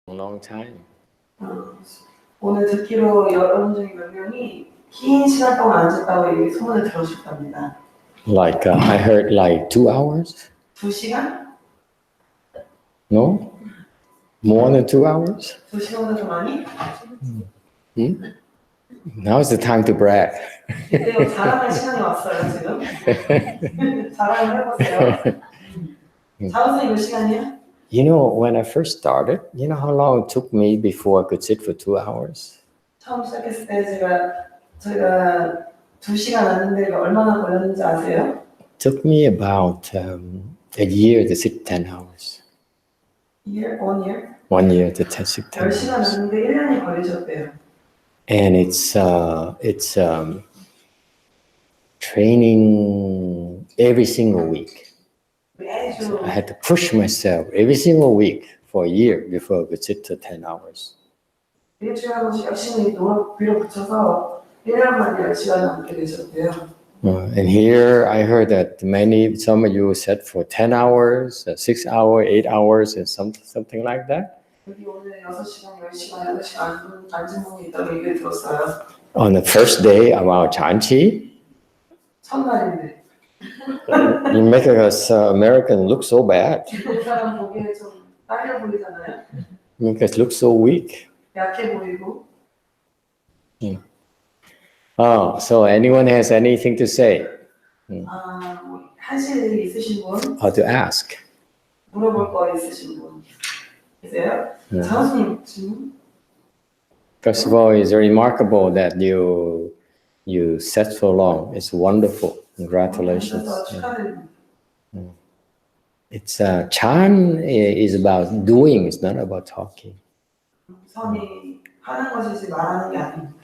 long time. 오늘 듣기로 여러분 중에 몇 명이 긴 시간 동안 앉았다고 이 소문을 들으셨답니다. Like I heard like 2 hours. 2시간? No? More than 2 hours? 2시간보다 더 많이? Now's the time to brag. 이때요 자랑할 시간이 왔어요 지금. 자랑을 해보세요. 자원선이 몇 시간이요? You know, when I first started, you know how long it took me before I could sit for 2 hours? 처음 시작했을 때 저희가 2시간 앉는데 얼마나 걸렸는지 아세요? It took me about a year to sit 10 hours. Year? 1 year? 1 year to sit 10 10시간 hours. 앉는데 1년이 걸리셨대요. And it's training every single week. So I had to push myself every single week for a year before I could sit for 10 hours. 일주일에 한 번씩 열심히 노력 밀어붙여서 1년 만에 10시간 앉게 되셨대요. And here I heard that some of you said for 10 hours, 6 hours, 8 hours, and something like that. 여기 오늘 6시간, 10시간, 8시간 앉은 분이 있다고 얘기를 들었어요. On the first day of our Chanchi, 첫날인데. you make us American look so bad. 사람 보기에 좀 딸려 보이잖아요. You make us look so weak. 약해 보이고. Oh, so anyone has anything to say? 하실 일 있으신 분? Or to ask? 물어볼 거 있으신 분? 계세요? 장수님 질문? First of all, it's remarkable that you sat so long. It's wonderful. Congratulations. It's Chan is about doing. It's not about talking. 선이 하는 것이지 말하는 게 아닙니다.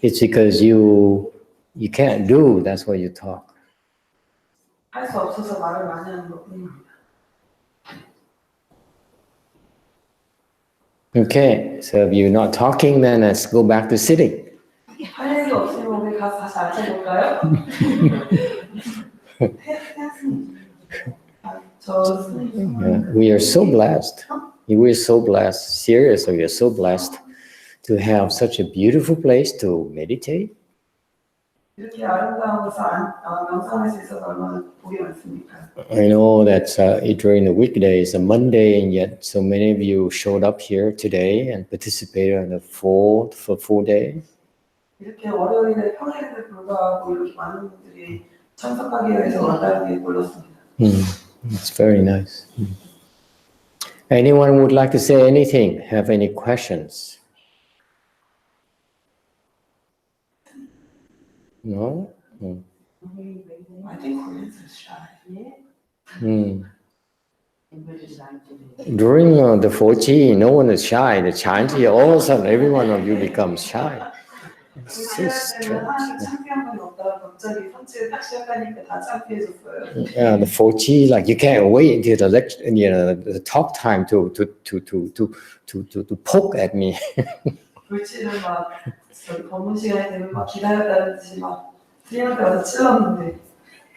It's because you can't do. That's why you talk. 할 수 없어서 말을 많이 하는 것뿐입니다. Okay, so if you're not talking, then let's go back to sitting. 할 얘기 없으면 우리 가서 다시 앉아볼까요? We are so blessed. We are so blessed. Seriously, we are so blessed to have such a beautiful place to meditate. 이렇게 아름다운 곳에 명상할 수 있어서 얼마나 복이 많습니까? I know that during the weekdays, a Monday, and yet so many of you showed up here today and participated on the for 4 days. 이렇게 월요일에 평일에도 불구하고 이렇게 많은 분들이 참석하기 위해서 왔다는 게 몰랐습니다. It's very nice. Anyone would like to say anything? Have any questions? No? I think Koreans are shy. During the 4G, no one is shy. The Chanchi, all of a sudden, every one of you becomes shy. It's so strange. Yeah, the 4G, like you can't wait until the lecture, the talk time to poke at me. 불치는 막 검은 시간이 되면 막 기다렸다는 듯이 막 스님한테 와서 찔렀는데.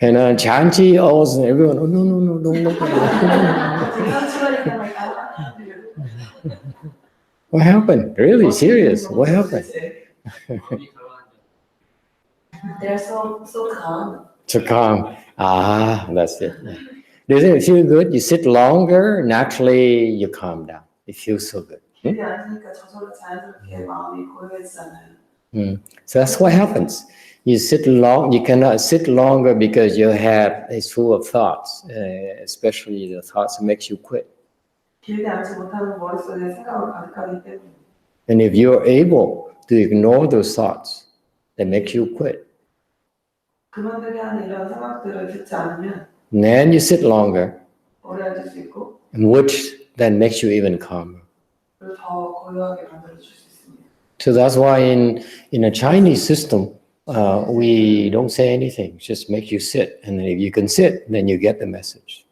And Chanchi, all of a sudden, everyone, oh, no. What happened? Really serious? What happened? They're so calm. So calm. That's it. Doesn't it feel good? You sit longer, naturally you calm down. It feels so good. So that's what happens. You sit long. You cannot sit longer because your head is full of thoughts, especially the thoughts that makes you quit. And if you're able to ignore those thoughts that make you quit, then you sit longer, which then makes you even calmer. So that's why in a Chinese system, we don't say anything, just make you sit. And then if you can sit, then you get the message.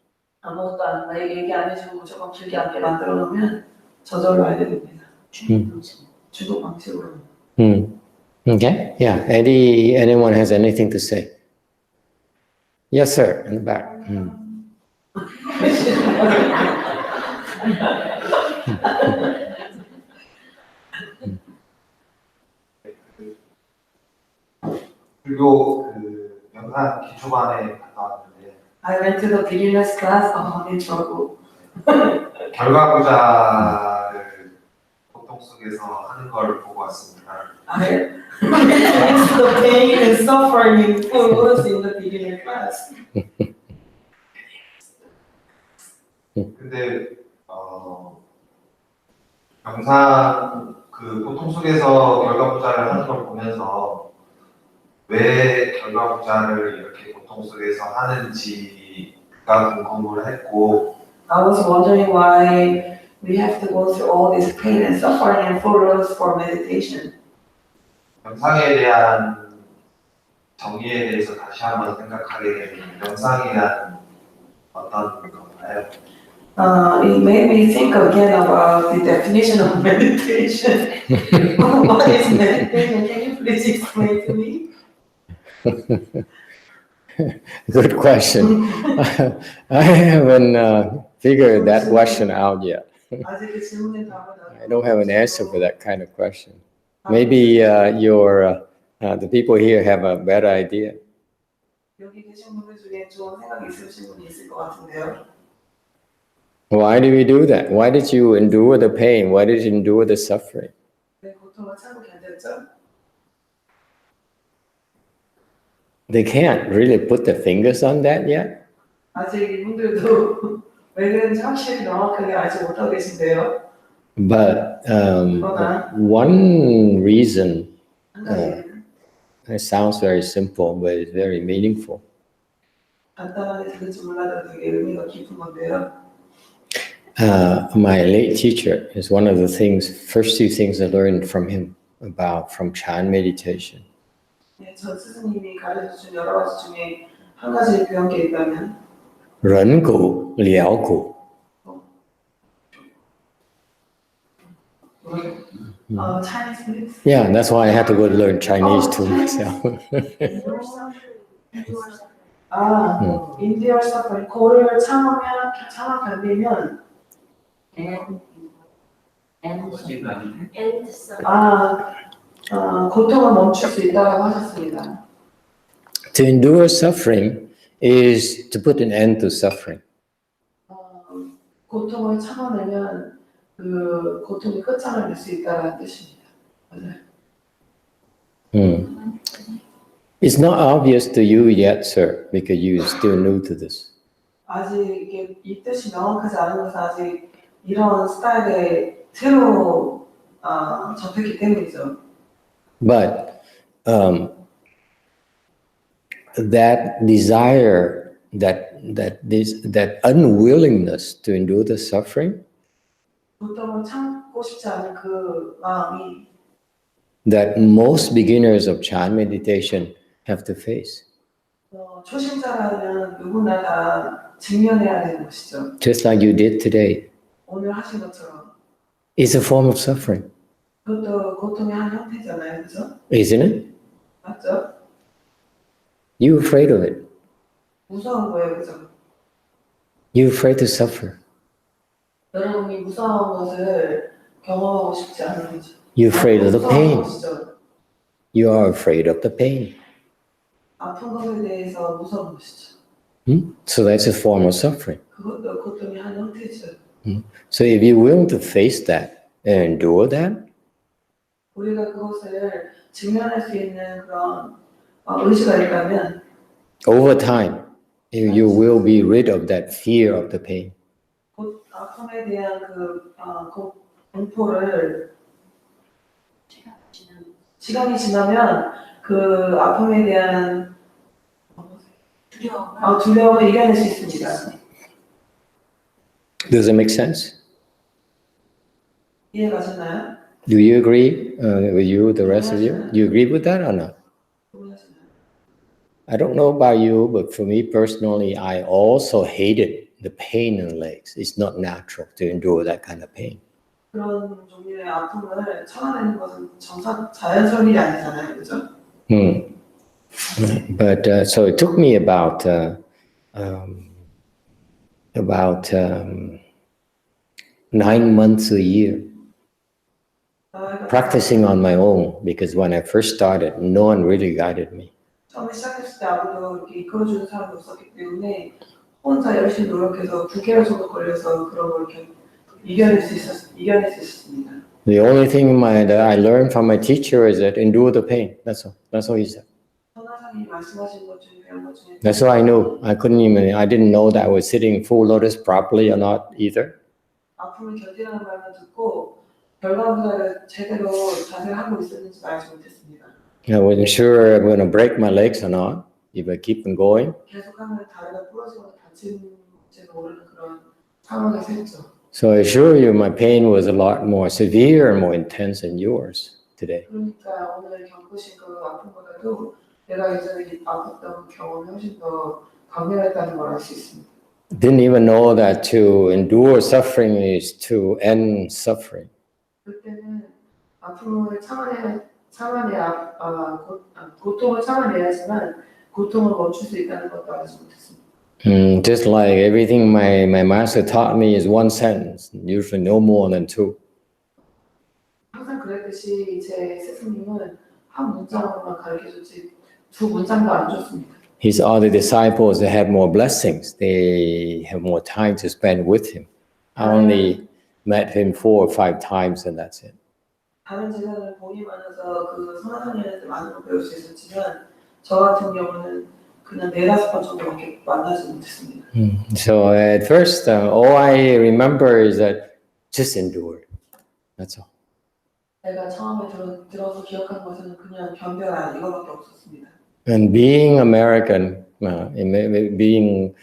Okay, yeah. Anyone has anything to say? Yes, sir, in the back. 불교 그 명상 기초반에 갔다 왔는데 I went to the beginner's class in trouble. 결과부자를 고통 속에서 하는 걸 보고 왔습니다. I experienced the pain and suffering for us in the beginner class. 근데 명상 그 고통 속에서 결과부자를 하는 걸 보면서 왜 결과부자를 이렇게 고통 속에서 하는지가 궁금을 했고 I was wondering why we have to go through all this pain and suffering and follows for meditation. 명상에 대한 정의에 대해서 다시 한번 생각하게 되는 명상이란 어떤 건가요? It made me think again about the definition of meditation. What is meditation? Can you please explain to me? Good question. I haven't figured that question out yet. 아직 그 질문에 답은 I don't have an answer for that kind of question. Maybe the people here have a better idea. 여기 계신 분들 중에 좋은 생각이 있으신 분이 있을 것 같은데요. Why do we do that? Why did you endure the pain? Why did you endure the suffering? 왜 고통을 참고 견뎠죠? They can't really put their fingers on that yet. 아직 이분들도 왜 그런지 확실히 명확하게 알지 못하고 계신데요. But one reason, 한 가지는 it sounds very simple, but it's very meaningful. 간단하게 들을지 몰라도 되게 의미가 깊은 건데요. My late teacher is one of the first two things I learned from him from Chan meditation. 네, 전 스승님이 가르쳐준 여러 가지 중에 한 가지 배운 게 있다면 人骨了骨. Chinese please. Yeah, that's why I had to go learn Chinese too myself. Endure suffering. 고를 참아 견디면 고통을 멈출 수 있다고 하셨습니다. To endure suffering is to put an end to suffering. 고통을 참아내면 그 고통이 끝장을 낼 수 있다는 뜻입니다. 맞아요. It's not obvious to you yet, sir, because you're still new to this. 아직 이게 이 뜻이 명확하지 않은 것은 아직 이런 스타일에 새로 접했기 때문이죠. But that desire, that unwillingness to endure the suffering, 고통을 참고 싶지 않은 그 마음이 that most beginners of Chan meditation have to face. 초심자라면 누구나 다 직면해야 되는 것이죠. Just like you did today. 오늘 하신 것처럼. It's a form of suffering. 그것도 고통의 한 형태잖아요, 그렇죠? Isn't it? 맞죠? You're afraid of it. 무서운 거예요, 그렇죠? You're afraid to suffer. 여러분이 무서운 것을 경험하고 싶지 않은 거죠. You're afraid of the pain. 것이죠. You are afraid of the pain. 아픈 것에 대해서 무서운 것이죠. So that's a form of suffering. 그것도 고통의 한 형태죠. So if you're willing to face that and endure that, 우리가 그것을 직면할 수 있는 그런 의지가 있다면 over time, you will be rid of that fear of the pain. 곧 아픔에 대한 그 공포를 시간이 지나면 그 아픔에 대한 두려움을 이겨낼 수 있습니다. Does it make sense? 이해가셨나요? Do you agree with you, the rest of you? Do you agree with that or not? I don't know about you, but for me personally, I also hated the pain in the legs. It's not natural to endure that kind of pain. 그런 종류의 아픔을 참아내는 것은 자연스러운 일이 아니잖아요, 그렇죠? But so it took me about 9 months a year practicing on my own, because when I first started, no one really guided me. 처음에 시작했을 때 아무도 이렇게 이끌어주는 사람이 없었기 때문에 혼자 열심히 노력해서 9개월 정도 걸려서 그런 걸 이렇게 이겨낼 수 있었습니다. The only thing that I learned from my teacher is that endure the pain. That's all. That's all he said. 선하상이 말씀하신 것 중에 배운 것 중에 That's all I knew. I didn't know that I was sitting full lotus properly or not either. 아픔을 견디라는 말만 듣고 결과보다를 제대로 자세를 하고 있었는지 알지 못했습니다. I wasn't sure I'm going to break my legs or not if I keep on going. 계속하면 다리가 부러지거나 다칠지도 모르는 그런 상황에 섰죠. So I assure you, my pain was a lot more severe and more intense than yours today. 그러니까 오늘 겪으신 그 아픔보다도 내가 예전에 아팠던 경험이 훨씬 더 강렬했다는 걸 알 수 있습니다. Didn't even know that to endure suffering is to end suffering. 그때는 아픔을 고통을 참아내야지만 고통을 멈출 수 있다는 것도 알지 못했습니다. Just like everything my master taught me is one sentence, usually no more than two. 항상 그랬듯이 제 스승님은 한 문장으로만 가르쳐줬지 두 문장도 안 줬습니다. His other disciples, they have more blessings. They have more time to spend with him. I only met him 4 or 5 times and that's it. 다른 제자들은 복이 많아서 그 선하상님한테 많은 걸 배울 수 있었지만 저 같은 경우는 그냥 4-5번 정도밖에 만나지 못했습니다. So at first, all I remember is that just endure. That's all. 내가 처음에 들어서 기억한 것은 그냥 견뎌라 이거밖에 없었습니다. And being American, being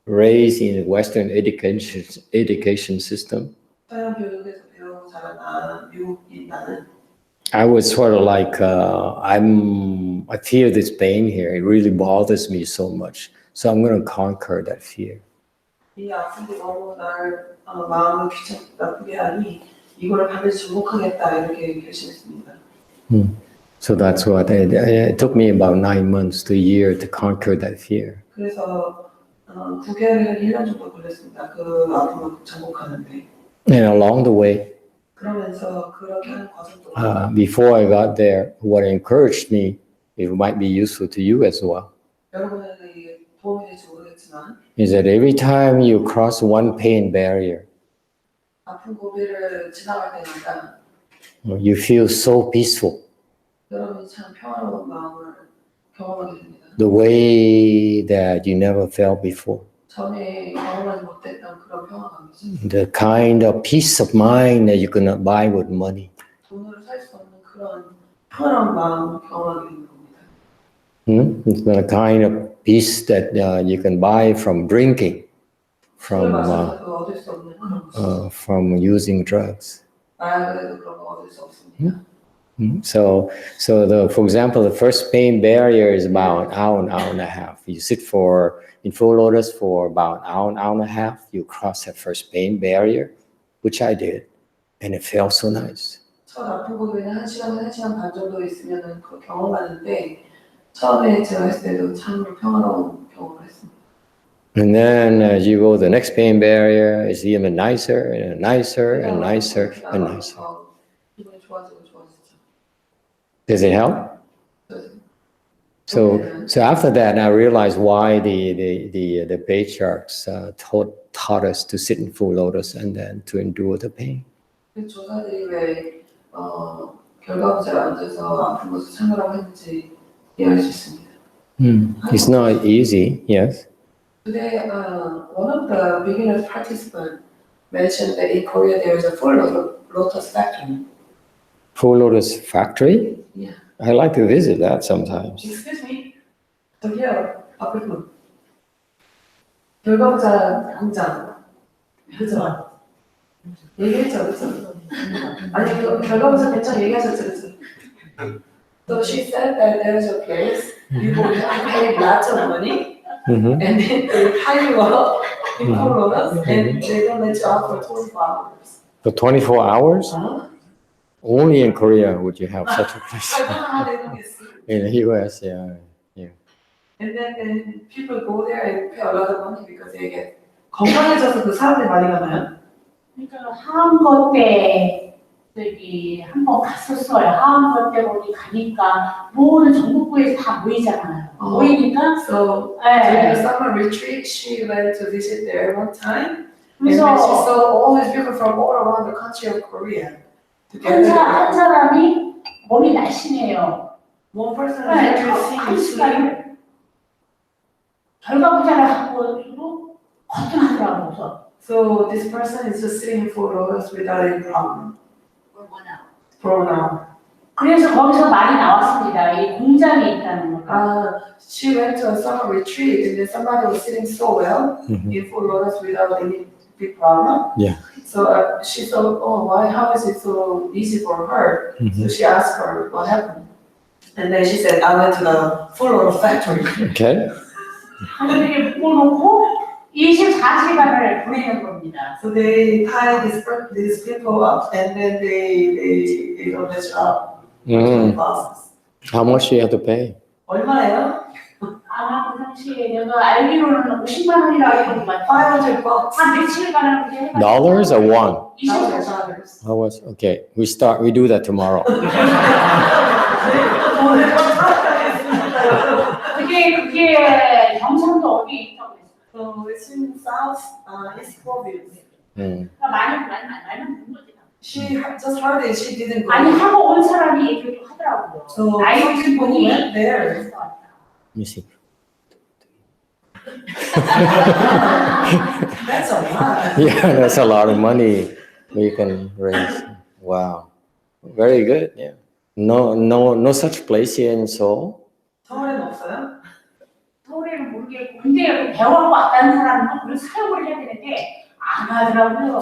raised in the Western education system, 서양 교육에서 배우고 자란 미국인 나는 I was sort of like, I feel this pain here. It really bothers me so much. So I'm going to conquer that fear. 이 아픔이 너무 날 마음을 나쁘게 하니 이걸 반드시 극복하겠다 이렇게 결심했습니다. So that's what it took me about 9 months to a year to conquer that fear. 그래서 9개월, 1년 정도 걸렸습니다. 그 아픔을 정복하는데. And along the way, 그러면서 그렇게 하는 과정 동안 before I got there, what encouraged me, it might be useful to you as well, 여러분에게 도움이 될지 모르겠지만 is that every time you cross one pain barrier, 아픈 고비를 지나갈 때마다 you feel so peaceful. 여러분이 참 평화로운 마음을 경험하게 됩니다. The way that you never felt before. 전에 경험하지 못했던 그런 평화감이죠. The kind of peace of mind that you cannot buy with money. 돈으로 살 수 없는 그런 평화로운 마음을 경험하게 되는 겁니다. It's the kind of peace that you can buy from drinking, 술을 마셔도 얻을 수 없는 그런 것이죠. from using drugs. 마약을 그런 거 얻을 수 없습니다. So for example, the first pain barrier is about an hour and a half. You sit in full lotus for about an hour and a half. You cross that first pain barrier, which I did, and it felt so nice. 첫 아픈 고비는 1시간 반 정도 있으면 그 경험하는데 처음에 제가 했을 때도 참으로 평화로운 경험을 했습니다. And then as you go, the next pain barrier is even nicer and nicer and nicer and nicer. 기분이 좋아지고 좋아지죠. Does it help? So after that, I realized why the patriarchs taught us to sit in full lotus and then to endure the pain. 조사들이 왜 결과부자에 앉아서 아픈 것을 참으라고 했는지 이해할 수 있습니다. It's not easy, yes. Today, one of the beginner participants mentioned that in Korea there is a full lotus factory. Full lotus factory? Yeah. I like to visit that sometimes. Excuse me. 저기요, 앞에 분. 결과부자 공장. 그죠? 얘기했죠, 그죠? 아니, 그 결과부자 괜찮아 얘기하셨죠, 그죠? So she said that there's a place you will have to pay lots of money, and then they tie you up in Coronas, and they don't let you out for 24 hours. For 24 hours? Huh? Only in Korea would you have such a place. I don't know how they do this. In the US, yeah. And then people go there and pay a lot of money because they get 건강해져서 그 사람들이 많이 가나요? 그러니까 항암 때 저기 한번 갔었어요. 하원서 때 거기 가니까 모든 전국구에서 다 모이잖아요. 모이니까 So during the 네. summer retreat, she went to visit there one time. And 그래서 when she saw all these people from all around the country of Korea together. 한 사람이 몸이 날씬해요. One person 네, had to 한 see 시간을 결과부자를 하고도 거뜬하더라고요. So this person is just sitting in full lotus without any problem. For now. 그래서 거기서 말이 나왔습니다. 이 공장이 있다는 거. She went to a summer retreat and then somebody was sitting so well in full lotus without any big problem. Yeah. So she thought, oh, why? How is it so easy for her? So she asked her what happened, and then she said, I went to the full lotus factory. Okay. 하늘에 묶어놓고 24시간을 보내는 겁니다. So they tie these people up and then they let you up. How much do you have to pay? 얼마예요? 아마 그 당시에 내가 알기로는 50만 원이라고 했더니만 $500. 한 며칠간은 그렇게 해가지고 Dollars or won? 20 How was okay? We do that tomorrow. 그게 경상도 어디에 있다고 했어요. So it's in South East Province. 그러니까 많이 본 거지. She just heard it. She didn't go. 아니 하고 온 사람이 얘기를 또 하더라고요. So 나이 some 든 people 분이 went there. 그래서 왔다. Let me see. That's a lot. Yeah, that's a lot of money we can raise. Wow, very good. Yeah. No such place here in Seoul. 서울에는 없어요? 서울에는 모르겠고 근데 배워갖고 왔다는 사람은 그걸 사용을 해야 되는데 안 하더라고요.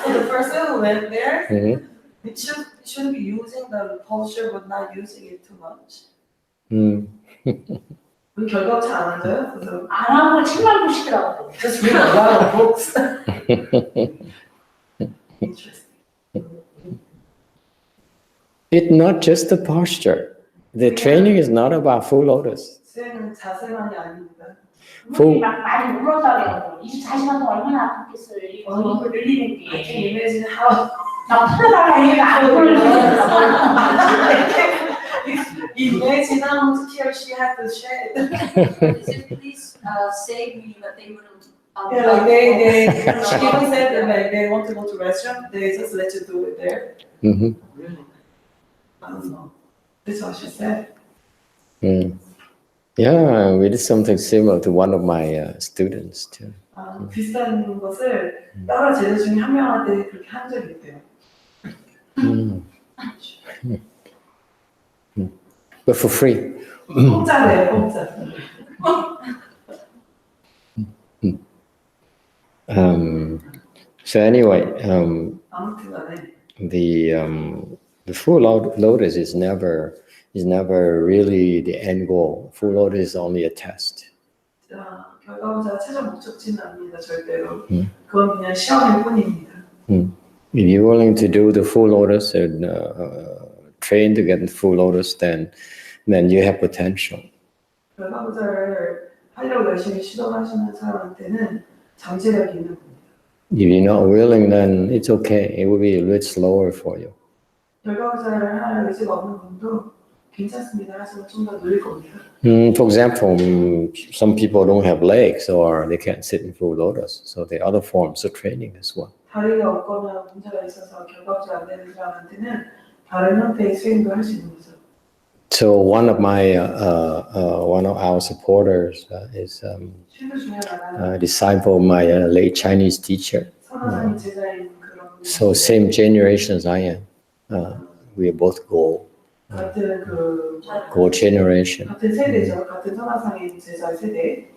So the person who went there, Mm-hmm. it should be using the posture but not using it too much. 그 결과가 잘 안 앉아요? 그래서 안 하고 책만 보시더라고요. just read a lot of books. Interesting. It's not just the posture. The training is not about full lotus. 수행은 자세만이 아닙니다. 그분이 막 많이 울었다고 24시간 동안 얼마나 아팠겠어요. 이 근육을 늘리는 I can 게. imagine how 막 풀어달라 얘기가 안 풀어요. imagine how much tears she had to shed. Please save me, but they wouldn't. Yeah, like they she even said that like they want to go to restroom, they just let you do it there. Mm-hmm. I don't know. That's what she said. Yeah, we did something similar to one of my students too. 비슷한 것을 다른 제자 중에 한 명한테 그렇게 한 적이 있대요. But for free. 공짜네요, 공짜. So anyway, 아무튼간에 the full lotus is never really the end goal. Full lotus is only a test. 결과보다 최종 목적지는 아닙니다, 절대로. 그건 그냥 시험일 뿐입니다. If you're willing to do the full lotus and train to get the full lotus, then you have potential. 결과보다를 하려고 열심히 시도하시는 사람한테는 잠재력이 있는 겁니다. If you're not willing, then it's okay. It will be a little bit slower for you. 결과보다를 할 의지가 없는 분도 괜찮습니다. 하지만 좀 더 느릴 겁니다. For example, some people don't have legs or they can't sit in full lotus, so there are other forms of training as well. 다리가 없거나 문제가 있어서 결과보다 안 되는 사람한테는 다른 형태의 스윙도 할 수 있는 거죠. So one of our supporters is 쉴드 중에 하나가 a disciple of my late Chinese teacher. 선화상의 제자인 그런 분이 So same generation as I am. We are both gold 같은 generation. 같은 세대죠. 같은 선화상의 제자 세대.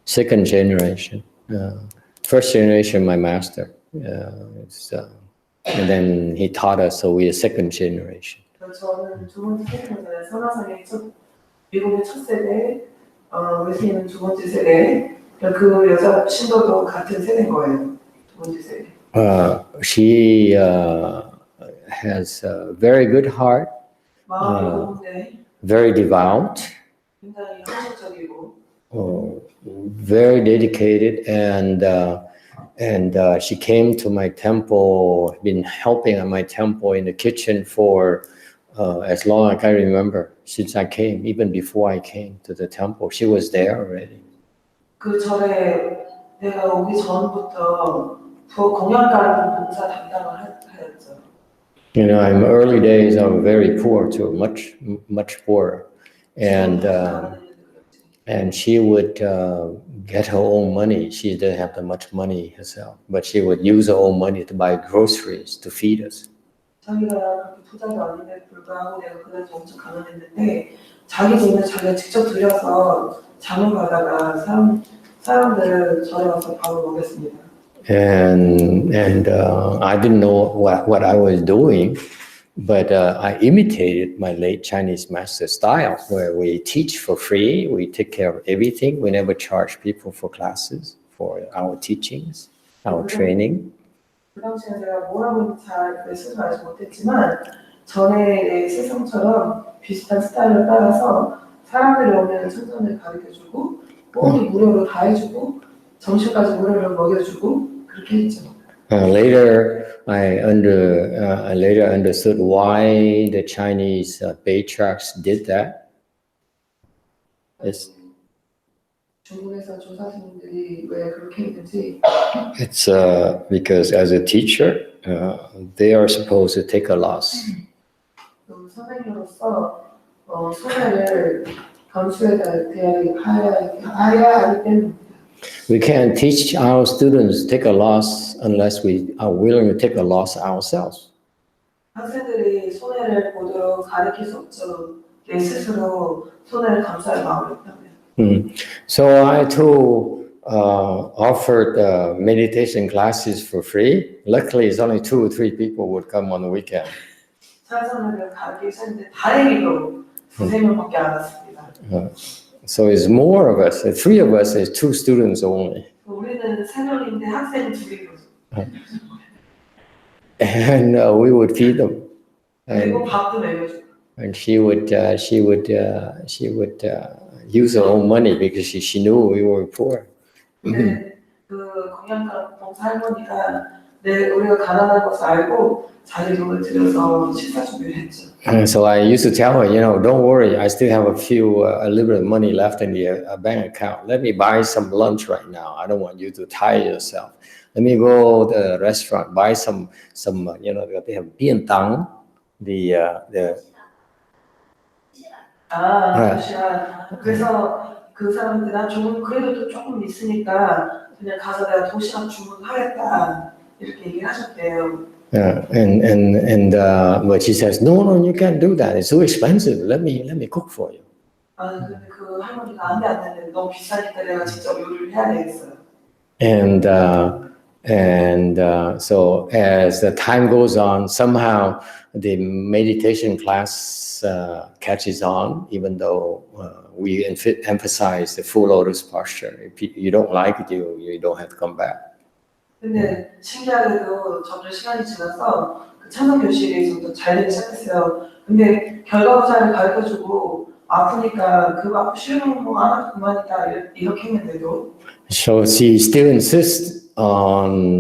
Second generation. First generation, my master. And then he taught us, so we are second generation. 저는 두 번째 세대잖아요. 선화상의 미국의 첫 세대, 외신은 두 번째 세대. 그 여자 신도도 같은 세대인 거예요. 두 번째 세대. She has a very good heart, 마음이 좋은데 very devout, 굉장히 헌신적이고 very dedicated, and she came to my temple, been helping at my temple in the kitchen for as long as I can remember, since I came, even before I came to the temple. She was there already. 그 절에 내가 오기 전부터 공양가를 봉사 담당을 했죠. You know, in early days, I was very poor too, much poorer. And she would get her own money. She didn't have that much money herself, but she would use her own money to buy groceries to feed us. 자기가 그렇게 부자가 아닌데 불구하고 내가 그래도 엄청 가난했는데 자기 돈을 자기가 직접 들여서 장을 가다가 사람들 절에 와서 밥을 먹였습니다. And I didn't know what I was doing, but I imitated my late Chinese master style, where we teach for free, we take care of everything, we never charge people for classes, for our teachings, our training. 그 당시에 제가 뭘 하고 있는지 잘 스스로 알지 못했지만 전에 세상처럼 비슷한 스타일을 따라서 사람들이 오면 천천히 가르쳐주고 모두 무료로 다 해주고 점심까지 무료로 먹여주고 그렇게 했죠. Later, I later understood why the Chinese patriarchs did that. 중국에서 조사님들이 왜 그렇게 했는지. It's because as a teacher, they are supposed to take a loss. 선생님으로서 손해를 감수해야 해야 하기 때문에. We can't teach our students to take a loss unless we are willing to take a loss ourselves. 학생들이 손해를 보도록 가르칠 수 없죠. 내 스스로 손해를 감수할 마음이 있다면. So I too offered meditation classes for free. Luckily, it's only 2 or 3 people would come on the weekend. 사람들을 가르치기 시작했는데 다행히도 2-3명밖에 안 왔습니다. So it's more of us. 3 of us is 2 students only. 우리는 3명인데 학생은 2명이었어요. And we would feed them. 그리고 밥도 먹여주고. And she would use her own money because she knew we were poor. 근데 그 공양가 봉사 할머니가 우리가 가난한 것을 알고 자기 돈을 들여서 식사 준비를 했죠. So I used to tell her, you know, don't worry, I still have a little bit of money left in the bank account. Let me buy some lunch right now. I don't want you to tire yourself. Let me go to the restaurant, buy some you know, they have bian tang, 그래서 그 사람한테 난 조금 그래도 조금 있으니까 그냥 가서 내가 도시락 주문하겠다 이렇게 얘기를 하셨대요. But she says, no, you can't do that. It's so expensive. Let me cook for you. 근데 그 할머니가 안 돼. 너무 비싸니까 내가 직접 요리를 해야 되겠어요. And so as the time goes on, somehow the meditation class catches on, even though we emphasize the full lotus posture. If you don't like it, you don't have to come back. 근데 신기하게도 점점 시간이 지나서 그 찬성 교실이 좀 더 잘 되기 시작했어요. 근데 결과부자를 가르쳐주고 아프니까 그거 아프 싫으면 뭐 안 하고 그만이다 이렇게 했는데도. So she still insists on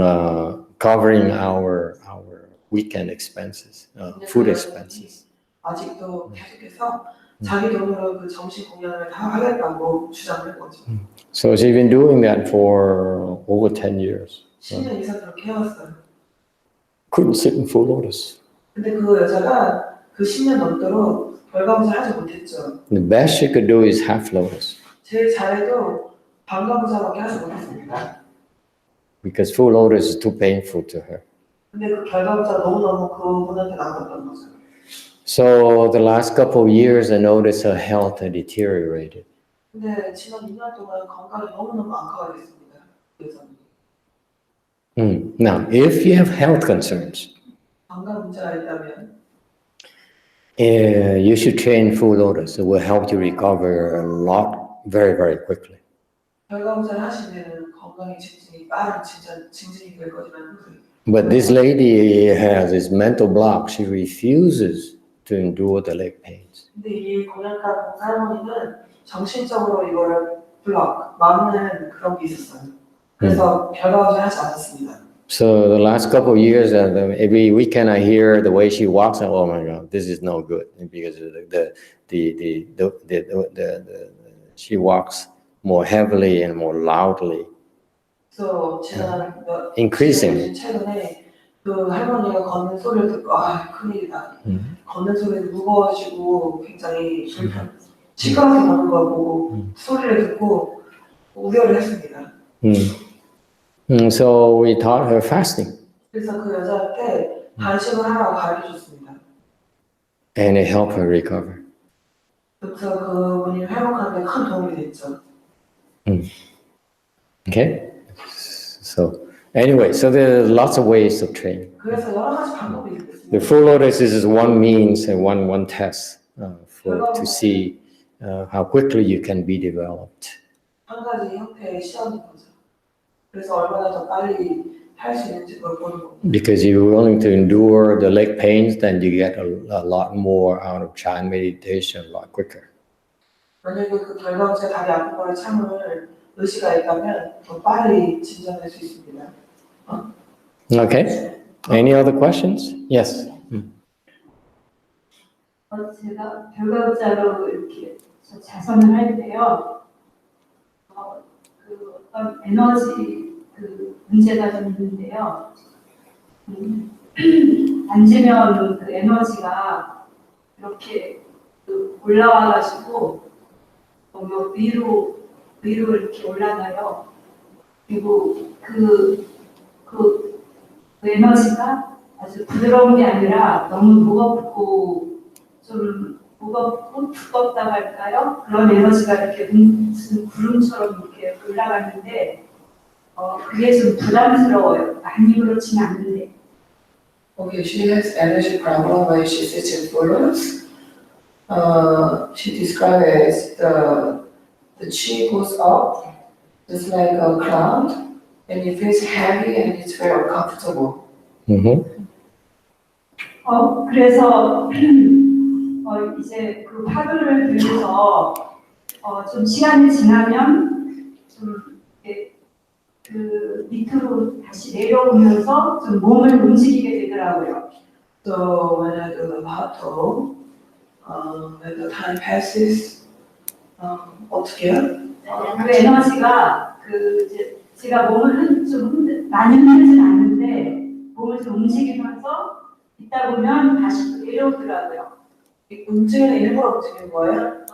covering our weekend expenses, food expenses. 아직도 계속해서 자기 돈으로 그 정신 공연을 다 하겠다고 주장을 한 거죠. So she's been doing that for over 10 years. 10년 이상 그렇게 해왔어요. Couldn't sit in full lotus. 근데 그 여자가 그 10년 넘도록 결과부자 하지 못했죠. The best she could do is half lotus. 제일 잘해도 반과부자밖에 하지 못했습니다. Because full lotus is too painful to her. 근데 그 결과부자 너무너무 그분한테 나빴던 거죠. So the last couple of years, I noticed her health had deteriorated. 근데 지난 2년 동안 건강이 너무너무 악화가 됐습니다. 그래서 Now, if you have health concerns, 건강 문제가 있다면 you should train full lotus. It will help you recover a lot very, very quickly. 결과부자를 하시면 건강의 증진이 빠른 증진이 될 거지만 But this lady has this mental block. She refuses to endure the leg pains. 근데 이 공양가 할머니는 정신적으로 이거를 막는 그런 게 있었어요. 그래서 별다른 하지 않았습니다. So the last couple of years, every weekend I hear the way she walks, and oh my God, this is no good because she walks more heavily and more loudly. 그래서 지난 Increasing. 최근에 그 할머니가 걷는 소리를 듣고 아 큰일이다. 걷는 소리도 무거워지고 굉장히 시끄럽게 걷는 걸 보고 소리를 듣고 우려를 했습니다. So we taught her fasting, 그래서 그 여자한테 단식을 하라고 가르쳐줬습니다. and it helped her recover. 그래서 그분이 회복하는 데 큰 도움이 됐죠. Okay. So anyway, so there are lots of ways of training. 그래서 여러 가지 방법이 있습니다. The full lotus is one means and one test to see how quickly you can be developed. 한 가지 형태의 시험인 거죠. 그래서 얼마나 더 빨리 할 수 있는지 그걸 보는 겁니다. Because you're willing to endure the leg pains, then you get a lot more out of Chan meditation a lot quicker. 만약에 그 결과적으로 다리 아픈 거를 참을 의지가 있다면 더 빨리 진전할 수 있습니다. Okay. Any other questions? Yes. 제가 결과자로 이렇게 자선을 할 때요, 그 어떤 에너지 그 문제가 좀 있는데요. 앉으면 그 에너지가 이렇게 그 올라와가지고 위로 이렇게 올라가요. 그리고 그 에너지가 아주 부드러운 게 아니라 너무 무겁고 좀 무겁고 두껍다고 할까요? 그런 에너지가 이렇게 무슨 구름처럼 이렇게 올라가는데 그게 좀 부담스러워요. 많이 그렇진 않는데. Okay, she has energy problem when she sits in full-lotus. She described it as the chi goes up, just like a cloud, and it feels heavy and it's very uncomfortable. 그래서 이제 그 파도를 들면서 좀 시간이 지나면 좀 이렇게 그 밑으로 다시 내려오면서 좀 몸을 움직이게 되더라고요. So when I do the pato, when the time passes, 어떻게 해요? 그 에너지가 이제 제가 몸을 좀 많이 흔들진 않는데 몸을 좀 움직이면서 있다 보면 다시 또 내려오더라고요. 움직이는 일부러 움직이는 거예요?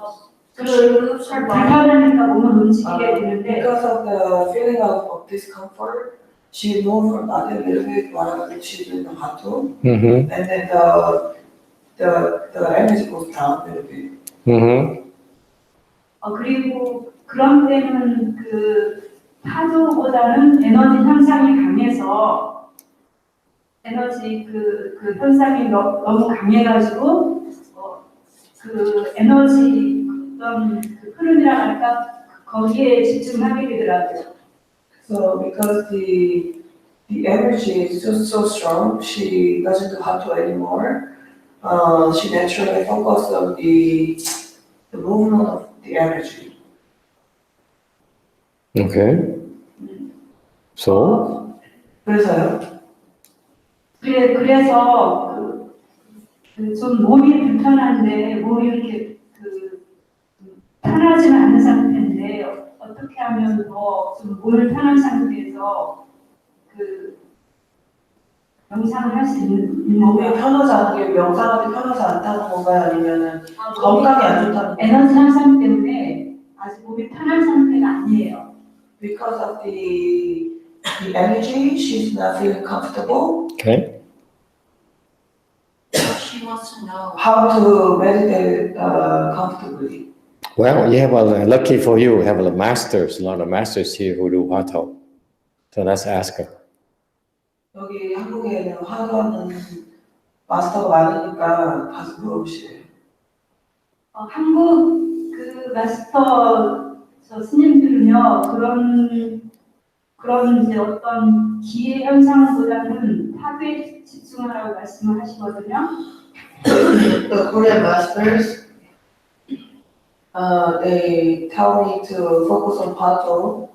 당연하니까 몸을 움직이게 되는데 Because of the feeling of discomfort, she moved her body a little bit while she's doing the pato, and then the energy goes down a little bit. 그리고 그런 때는 그 파도보다는 에너지 현상이 강해서 에너지 그 현상이 너무 강해가지고 그 에너지 어떤 그 흐름이라 할까 거기에 집중하게 되더라고요. So because the energy is just so strong, she doesn't do pato anymore. She naturally focuses on the movement of the energy. Okay. So 그래서요? 그래서 좀 몸이 불편한데 몸이 이렇게 편하지는 않은 상태인데 어떻게 하면 더 좀 몸을 편한 상태에서 명상을 할 수 있는 몸이 건가요? 편하지 않은 게 명상하기 편하지 않다는 건가요? 아니면은 건강이 안 좋다는 건가요? 에너지 현상 때문에 아직 몸이 편한 상태가 아니에요. Because of the energy, she's not feeling comfortable. okay. She wants to know. How to meditate comfortably. Well, you have lucky for you, we have a lot of masters here who do Hatha. So let's ask her. 여기 한국에는 화가는 마스터가 많으니까 가서 물어보시래요. 한국 마스터 스님들은요 그런 이제 어떤 기회 현상보다는 파도에 집중하라고 말씀을 하시거든요. The Korean masters, they tell me to focus on pato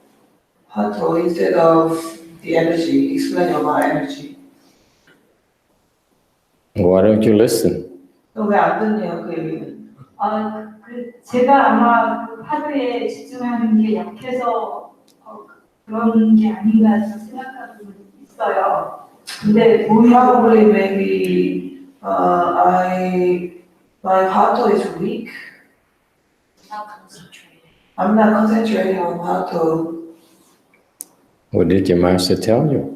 Hato instead of the energy, explain about energy. Why don't you listen? 왜안 듣냐 그 얘기는? 제가 아마 그 파도에 집중하는 게 약해서 그런 게 아닌가 생각하고 있어요. 근데 Probably maybe my Hato is weak. Not concentrating. I'm not concentrating on Hato. What did your master tell you?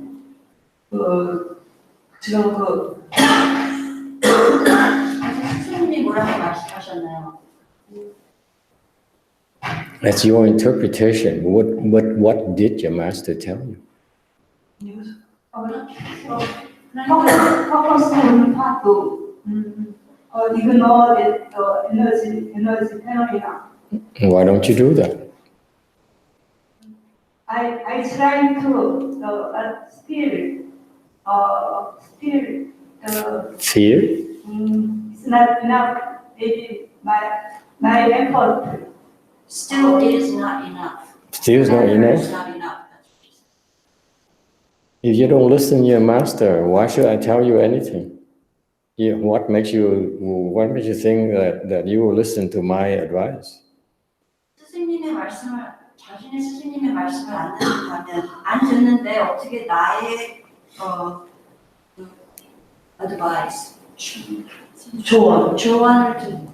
지금 그 스님이 뭐라고 말씀하셨나요? That's your interpretation. What did your master tell you? Focus on 파도. Ignore the energy phenomena. Why don't you do that? I try to still the Fear? it's not enough. Maybe my effort. Still, it is not enough. Still is not It enough? is not enough. If you don't listen to your master, why should I tell you anything? What makes you think that you will listen to my advice? 스님의 말씀을 자신의 스님의 말씀을 안 듣는다면 안 듣는데 어떻게 나의 그 advice 조언을 듣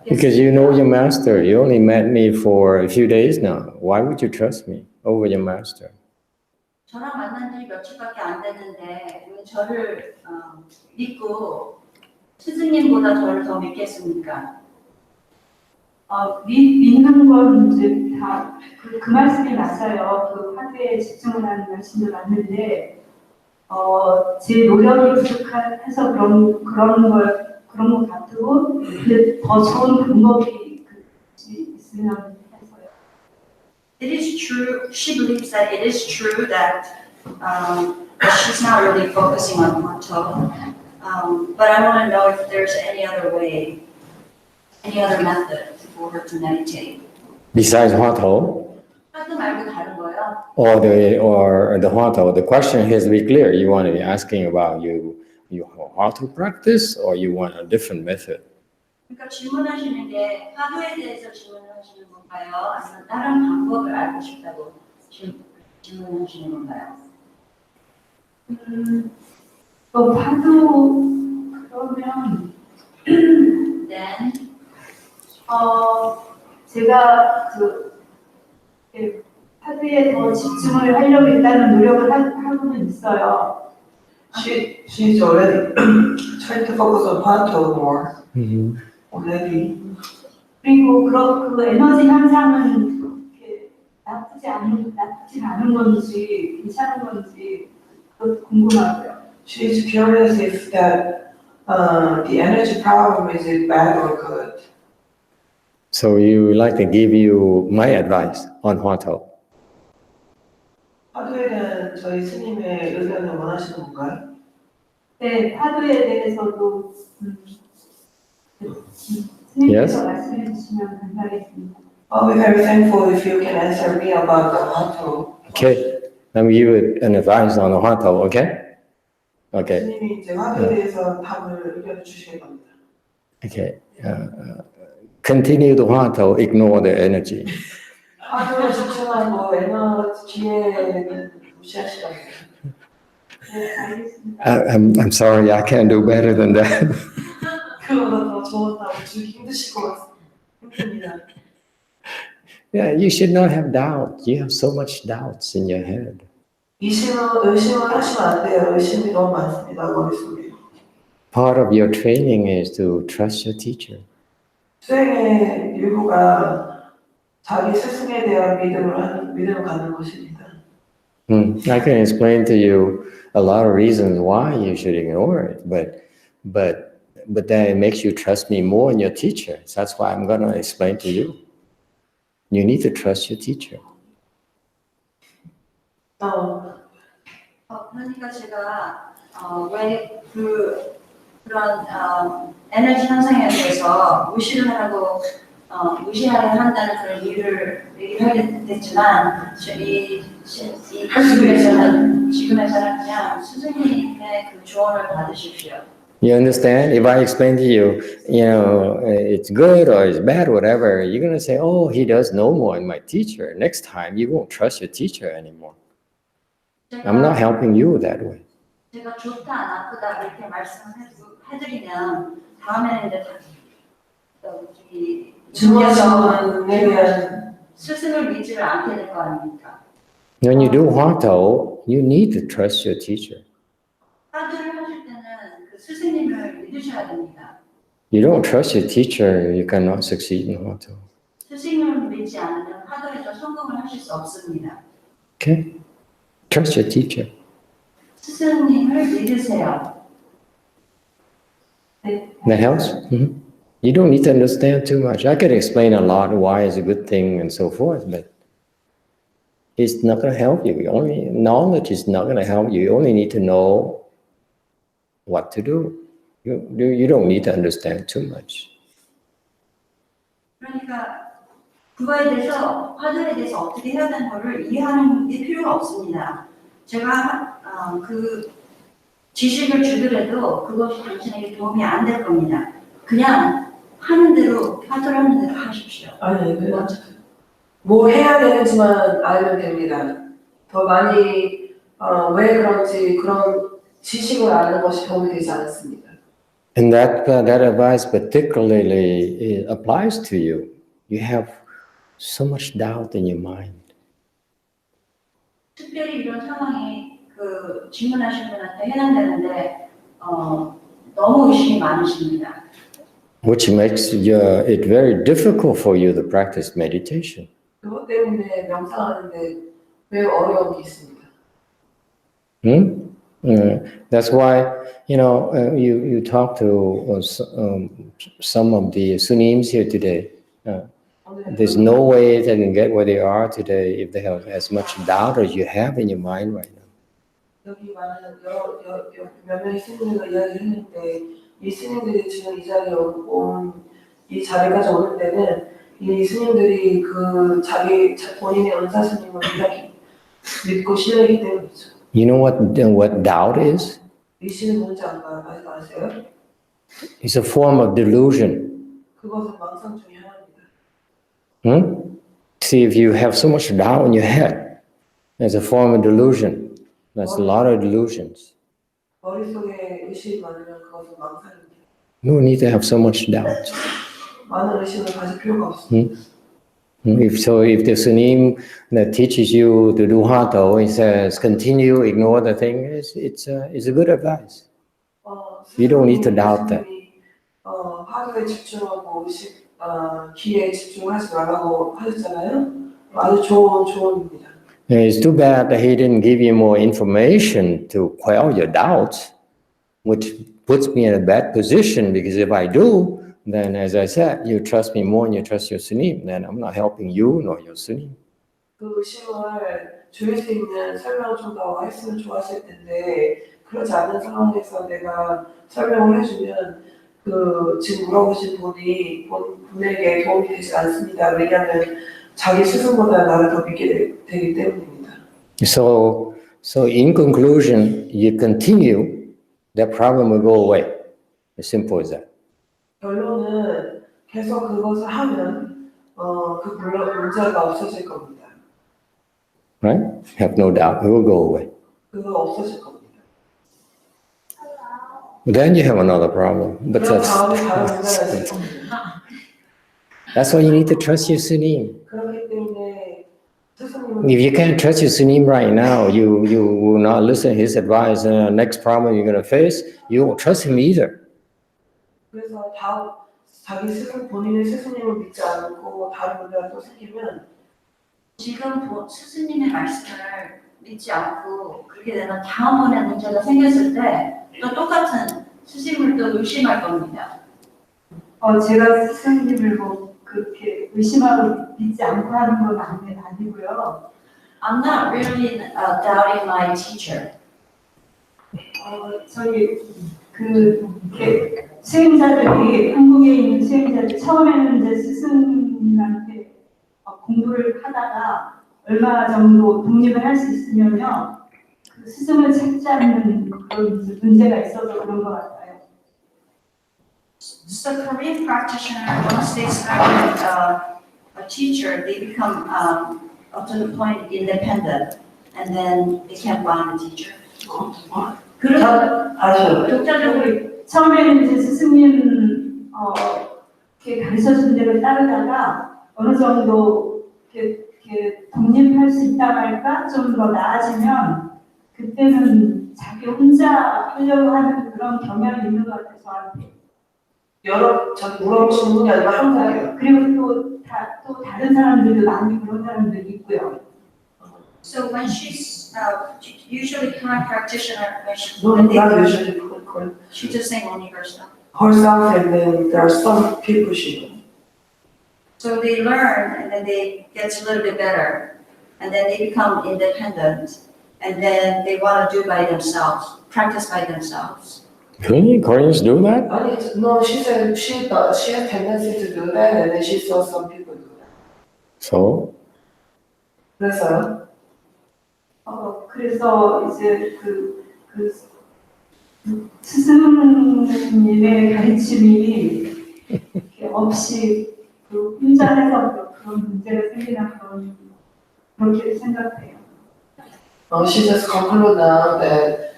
Because you know your master. You only met me for a few days now. Why would you trust me over your master? 저랑 만난 지 며칠밖에 안 됐는데 왜 저를 믿고 스승님보다 저를 더 믿겠습니까? 믿는 건 이제 다 그 말씀이 맞아요. 그 화두에 집중을 하는 말씀도 맞는데, 제 노력이 부족해서 그런 것 같고, 근데 더 좋은 방법이 있으면 해서요. It is true. She believes that it is true that she's not really focusing on Honto. But I want to know if there's any other way, any other method for her to meditate. Besides Honto, 화두 말고 다른 거요? or the Honto, the question has to be clear. You want to be asking about you how to practice, or you want a different method? 그러니까 질문하시는 게 화두에 대해서 질문하시는 건가요? 아니면 다른 방법을 알고 싶다고 질문하시는 건가요? 화두 그러면 Then 제가 화두에 더 집중을 하려고 일단은 노력을 하고는 있어요. she's already trying to focus on Hato more already. 그리고 그 에너지 향상은 그렇게 나쁘지 않은 건지 괜찮은 건지 그것도 궁금하고요. She's curious if that the energy problem is it bad or good. So you would like to give you my advice on Honto. 화두에 대한 저희 스님의 의견을 원하시는 건가요? 네, 화두에 대해서도 스님께서 말씀해 주시면 감사하겠습니다. I'll be very thankful if you can answer me about the Hato. Okay, let me give you an advice on the Honto, okay? Okay, 스님이 이제 화두에 대해서 답을 의견을 주시는 겁니다. okay. Continue the Honto, ignore the energy. 화두에 집중하고 에너지에는 무시하시라고. 네, 알겠습니다. I'm sorry, I can't do better than that. 그거보다 더 좋은 답을 주기 힘드실 것 같습니다. Yeah, you should not have doubt. You have so much doubts in your head. 의심을 하시면 안 돼요. 의심이 너무 많습니다, 머릿속에. Part of your training is to trust your teacher. 수행의 일부가 자기 스승에 대한 믿음을 갖는 것입니다. I can explain to you a lot of reasons why you should ignore it, but then it makes you trust me more in your teacher. So that's why I'm going to explain to you. You need to trust your teacher. 그러니까 제가 왜 그런 에너지 현상에 대해서 무시를 하라고 무시하게 한다는 그런 얘기를 하게 됐지만 지금에서는 그냥 스승님의 그 조언을 받으십시오. You understand? If I explain to you, it's good or it's bad, whatever, you're going to say, oh, he does know more than my teacher. Next time, you won't trust your teacher anymore. I'm not helping you that way. 제가 좋다, 나쁘다 이렇게 말씀을 해드리면 다음에는 이제 증거에 대한 스승을 믿지를 않게 될 거 아닙니까? When you do 화도, you need to trust your teacher. 화두를 하실 때는 그 스승님을 믿으셔야 됩니다. You don't trust your teacher, you cannot succeed in 화도. 스승님을 믿지 않으면 화두에서 성공을 하실 수 없습니다. Okay? Trust your teacher. 스승님을 믿으세요. That helps? Mm-hmm. You don't need to understand too much. I could explain a lot why it's a good thing and so forth, but it's not going to help you. Knowledge is not going to help you. You only need to know what to do. You don't need to understand too much. 그러니까 그거에 대해서 화두에 대해서 어떻게 해야 되는 거를 이해하는 게 필요가 없습니다. 제가 그 지식을 주더라도 그것이 당신에게 도움이 안 될 겁니다. 그냥 하는 대로 화두를 하는 대로 하십시오. 아니 뭐 해야 되는지만 알면 됩니다. 더 많이 왜 그런지 그런 지식을 아는 것이 도움이 되지 않습니다. And that advice particularly applies to you. You have so much doubt in your mind. 특별히 이런 상황이 그 질문하신 분한테 해당되는데 너무 의심이 많으십니다. Which makes it very difficult for you to practice meditation. 그것 때문에 명상하는데 매우 어려움이 있습니다. That's why you talk to some of the Sunims here today. There's no way they can get where they are today if they have as much doubt as you have in your mind right now. 여기 많은 몇 명의 스님들과 이야기를 했는데 이 스님들이 지금 이 자리에 이 자리까지 오는 데는 이 스님들이 그 본인의 은사 스님을 믿고 신뢰하기 때문이죠. You know what doubt is? 의심이 뭔지 아세요? It's a form of delusion. 그것은 망상 중에 하나입니다. See, if you have so much doubt in your head, it's a form of delusion. That's a lot of delusions. 머릿속에 의심이 많으면 그것은 망상입니다. No need to have so much doubt. 많은 의심을 가질 필요가 없습니다. If the Sunim that teaches you to do Hatha, he says, continue, ignore the thing, it's a good advice. You don't need to doubt that. 화두에 집중하고 기에 집중하지 말라고 하셨잖아요. 아주 좋은 조언입니다. It's too bad that he didn't give you more information to quell your doubts, which puts me in a bad position because if I do, then as I said, you trust me more and you trust your Sunim, then I'm not helping you nor your Sunim. 그 의심을 줄일 수 있는 설명을 좀 더 했으면 좋았을 텐데 그렇지 않은 상황에서 내가 설명을 해주면 그 지금 물어보신 분에게 도움이 되지 않습니다. 왜냐하면 자기 스승보다 나를 더 믿게 되기 때문입니다. So in conclusion, you continue, that problem will go away. As simple as that. 결론은 계속 그것을 하면 그 문제가 없어질 겁니다. Right? Have no doubt, it will go away. 그거 없어질 겁니다. Then you have another problem. But 그럼 다음에 다른 문제가 있을 겁니다. that's why you need to trust your Sunim. 그렇기 때문에 스승님은 If you can't trust your Sunim right now, you will not listen to his advice. And the next problem you're going to face, you won't trust him either. 그래서 본인의 스승님을 믿지 않고 다른 문제가 또 생기면 지금 스승님의 말씀을 믿지 않고 그렇게 되면 다음번에 문제가 생겼을 때 또 똑같은 스승님을 또 의심할 겁니다. 제가 스승님을 뭐 그렇게 의심하고 믿지 않고 하는 건 아니고요. I'm not really doubting my teacher. 저희 수행자들이 한국에 있는 수행자들이 처음에는 이제 스승님한테 공부를 하다가 얼마 정도 독립을 할 수 있으면요 그 스승을 찾지 않는 그런 이제 문제가 있어서 그런 것 같아요. So Korean practitioner, once they start with a teacher, they become up to the point independent, and then they can't find a teacher. 그래서 아주 독자적으로 처음에는 이제 스승님 이렇게 가르쳐 준 대로 따르다가 어느 정도 이렇게 독립할 수 있다 할까 좀 더 나아지면 그때는 자기 혼자 하려고 하는 그런 경향이 있는 것 같아요 저한테. 여러 물론 중국이 아니라 한국이에요. 그리고 또 다른 사람들도 많이 그런 사람들이 있고요. So when she's usually Korean practitioner, No, when they, not usually Korean. she's just saying only herself. Herself, and then there are some people she knows. So they learn, and then they get a little bit better, and then they become independent, and then they want to do by themselves, practice by themselves. Really? Koreans do that? No, she said she has tendency to do that, and then she saw some people do that. So? 그래서요? 그래서 이제 그 스승님의 가르침이 이렇게 없이 그 혼자 해서 그런 문제가 생기나 그렇게 생각해요. She just concluded now that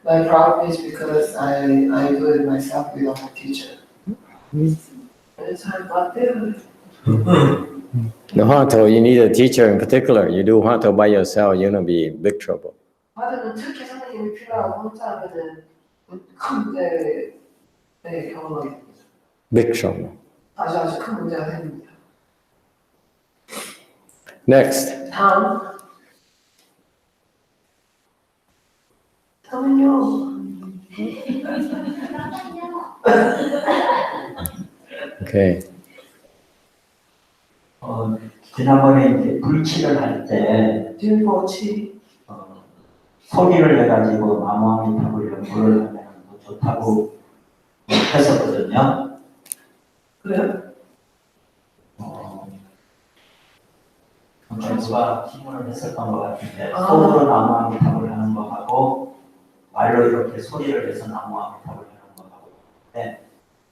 my problem is because I do it myself without a teacher. It's hard about it. No, Hato, you need a teacher in particular. You do Hato by yourself, you're gonna be in big trouble. 화두는 특히 선생님이 필요하고 혼자 하면은 큰 문제에 경험하게 됩니다. Big trouble. 아주 큰 문제가 생깁니다. Next. 다음은요. Okay. 지난번에 이제 불치를 할 때 뒷모치. 소리를 내가지고 나무아미타불 연구를 하면 더 좋다고 했었거든요. 그래요? 누가 질문을 했었던 것 같은데 손으로 나무아미타불 하는 거하고 말로 이렇게 소리를 내서 나무아미타불 하는 거하고 근데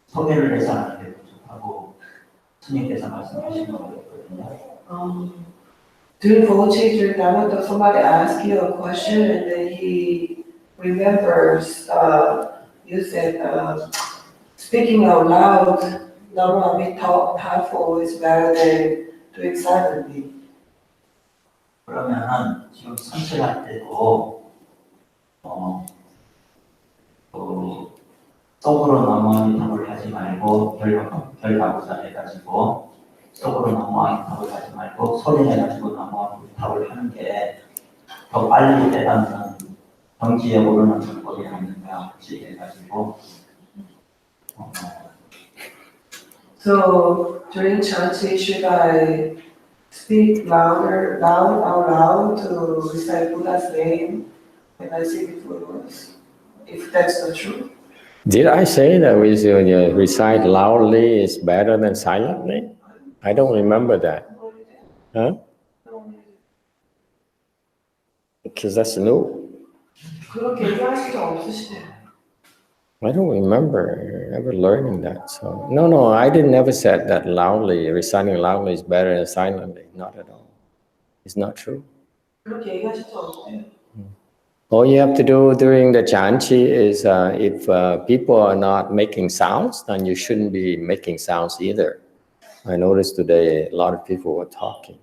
소리를 내서 하는 게 더 좋다고 스님께서 말씀하신 것 같거든요. During Vochi, during Dhamma, somebody asked you a question and then he remembers you said speaking out loud, Dhamma Amitabha is better than doing silently. 그러면은 지금 선실할 때도 속으로 나무아미타불 하지 말고 결과부자 해가지고 속으로 나무아미타불 하지 말고 소리 내가지고 나무아미타불 하는 게 더 빨리 깨닫는 정지에 오르는 방법이 아닌가 같이 해가지고 So during chanting, should I speak out loud to recite Buddha's name when I say the four words? If that's not true. Did I say that we should recite loudly is better than silently? I don't remember that. Huh? Because that's new. 그렇게 얘기할 수도 없으시네요. I don't remember ever learning that. So no, I didn't ever said that loudly, reciting loudly is better than silently. Not at all. It's not true. 그렇게 얘기하실 수 없어요. All you have to do during the chanchi is if people are not making sounds, then you shouldn't be making sounds either. I noticed today a lot of people were talking.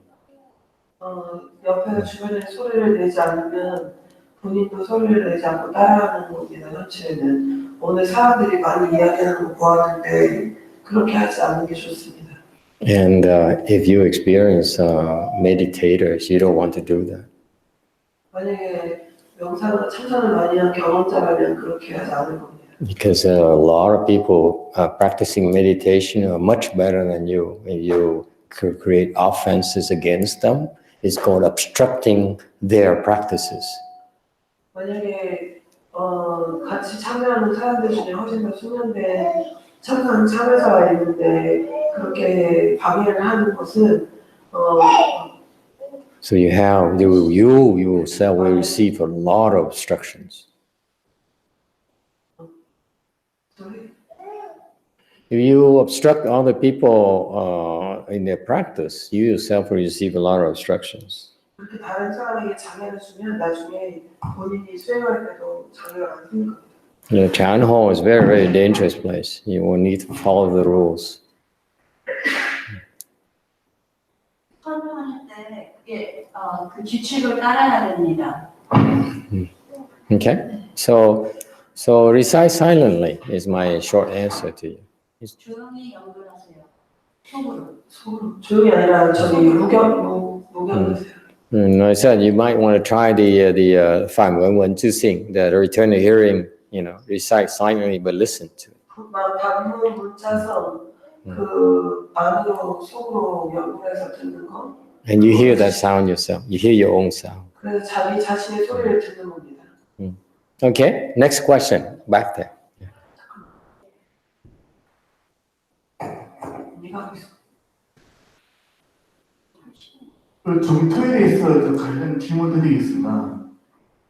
옆에서 주변에 소리를 내지 않으면 본인도 소리를 내지 않고 따라하는 겁니다. 현실에는 오늘 사람들이 많이 이야기하는 거 보았는데 그렇게 하지 않는 게 좋습니다. And if you experience meditators, you don't want to do that. 만약에 명상을 참선을 많이 한 경험자라면 그렇게 하지 않을 겁니다. Because a lot of people practicing meditation are much better than you. If you create offenses against them, it's called obstructing their practices. 만약에 같이 참여하는 사람들 중에 훨씬 더 숙련된 참여하는 참여자가 있는데 그렇게 방해를 하는 것은 So you have you yourself will receive a lot of obstructions. If you obstruct other people in their practice, you yourself will receive a lot of obstructions. 그렇게 다른 사람에게 장애를 주면 나중에 본인이 수행할 때도 장애가 안 생깁니다. Chan Hall is a very, very dangerous place. You will need to follow the rules. 설명할 때 그게 그 규칙을 따라야 됩니다. Okay? So recite silently is my short answer to you. 조용히 연결하세요. 속으로. 속으로 조용히 아니라 저기 무경하세요. I said you might want to try the 511 the return to hearing, recite silently but listen to it. 방문 문자성 그 안으로 속으로 연구해서 듣는 거. And you hear that sound yourself. You hear your own sound. 그래서 자기 자신의 소리를 듣는 겁니다. Okay, next question. Back there. 네가 하고 있어. 그 정토에 대해서 관련 질문들이 있으나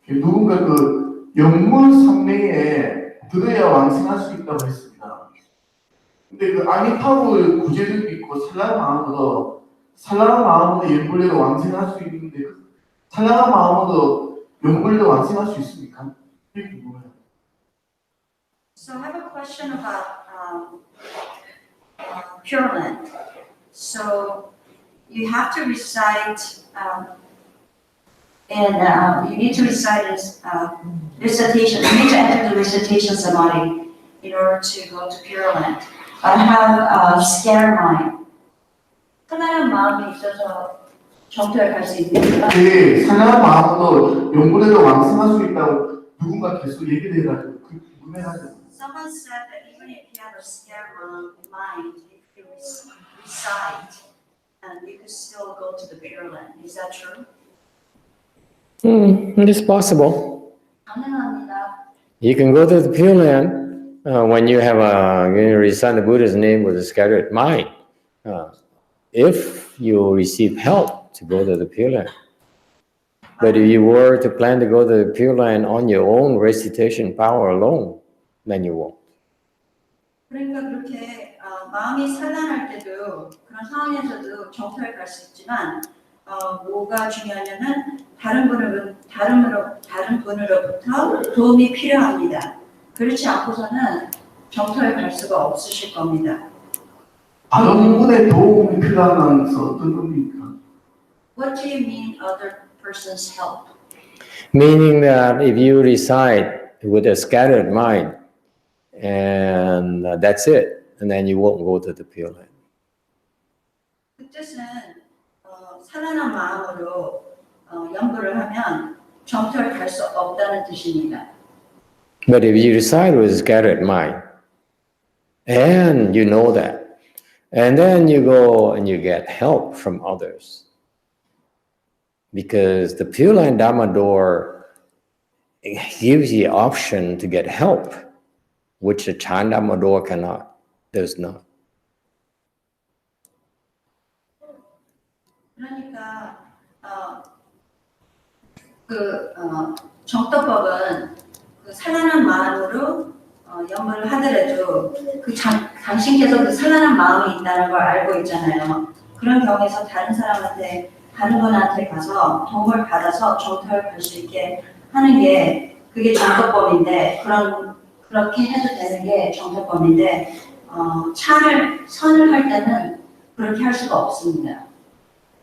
누군가 그 영물 상례에 들어야 완성할 수 있다고 했습니다. 근데 그 아니타고 구제도 있고 산란한 마음으로 연불례를 완성할 수 있는데 그 산란한 마음으로 연불례를 완성할 수 있습니까? 이게 궁금해요. So I have a question about Pure Land. So you have to recite, you need to recite recitation. You need to enter the recitation samadhi in order to go to Pure Land. I have a scared mind. 편안한 마음이 있어서 정토에 갈 수 있습니다. 그 산란한 마음으로 연불례를 완성할 수 있다고 누군가 계속 얘기를 해가지고 그 궁금해가지고. Someone said that even if you have a scared mind, if you recite, and you could still go to the Pure Land. Is that true? It's possible. 가능합니다. You can go to the Pure Land when you have recite the Buddha's name with a scattered mind. If you receive help to go to the Pure Land. But if you were to plan to go to the Pure Land on your own recitation power alone, then you won't. 그러니까 그렇게 마음이 산란할 때도 그런 상황에서도 정토에 갈 수 있지만 뭐가 중요하냐면 다른 분으로부터 도움이 필요합니다. 그렇지 않고서는 정토에 갈 수가 없으실 겁니다. 다른 분의 도움이 필요한 것은 어떤 겁니까? What do you mean other person's help? Meaning that if you recite with a scattered mind, and that's it, and then you won't go to the Pure Land. 그 뜻은 산란한 마음으로 연구를 하면 정토에 갈 수 없다는 뜻입니다. But if you recite with a scattered mind, and you know that, and then you go and you get help from others, because the Pure Land Dharma door gives you the option to get help, which the Chan Dharma door does not. 그러니까 정도법은 그 산란한 마음으로 연구를 하더라도 당신께서 그 산란한 마음이 있다는 걸 알고 있잖아요. 그런 경우에서 다른 분한테 가서 도움을 받아서 정토에 갈 수 있게 하는 게 그게 정도법인데 그렇게 해도 되는 게 정도법인데 선을 할 때는 그렇게 할 수가 없습니다.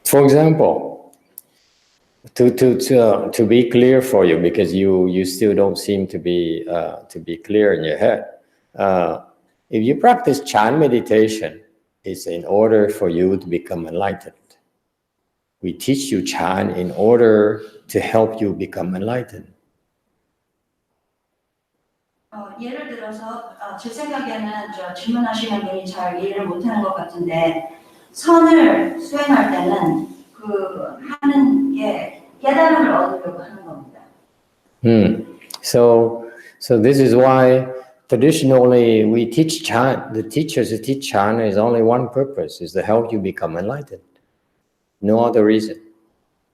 For example, to be clear for you, because you still don't seem to be clear in your head. If you practice Chan meditation, it's in order for you to become enlightened. We teach you Chan in order to help you become enlightened. 예를 들어서 제 생각에는 질문하시는 분이 잘 이해를 못하는 것 같은데 선을 수행할 때는 하는 게 깨달음을 얻으려고 하는 겁니다. So So this is why traditionally we teach Chan. The teachers who teach Chan is only one purpose, is to help you become enlightened. No other reason.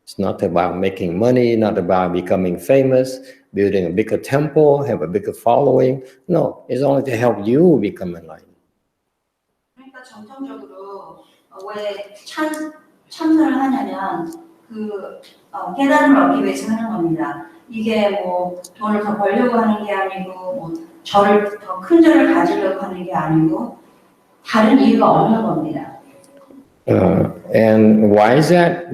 It's not about making money, not about becoming famous, building a bigger temple, have a bigger following. No, it's only to help you become enlightened. 그러니까 전통적으로 왜 참선을 하냐면 깨달음을 얻기 위해서 하는 겁니다. 이게 뭐 돈을 더 벌려고 하는 게 아니고 뭐 더 큰 절을 가지려고 하는 게 아니고 다른 이유가 없는 겁니다. And why is that?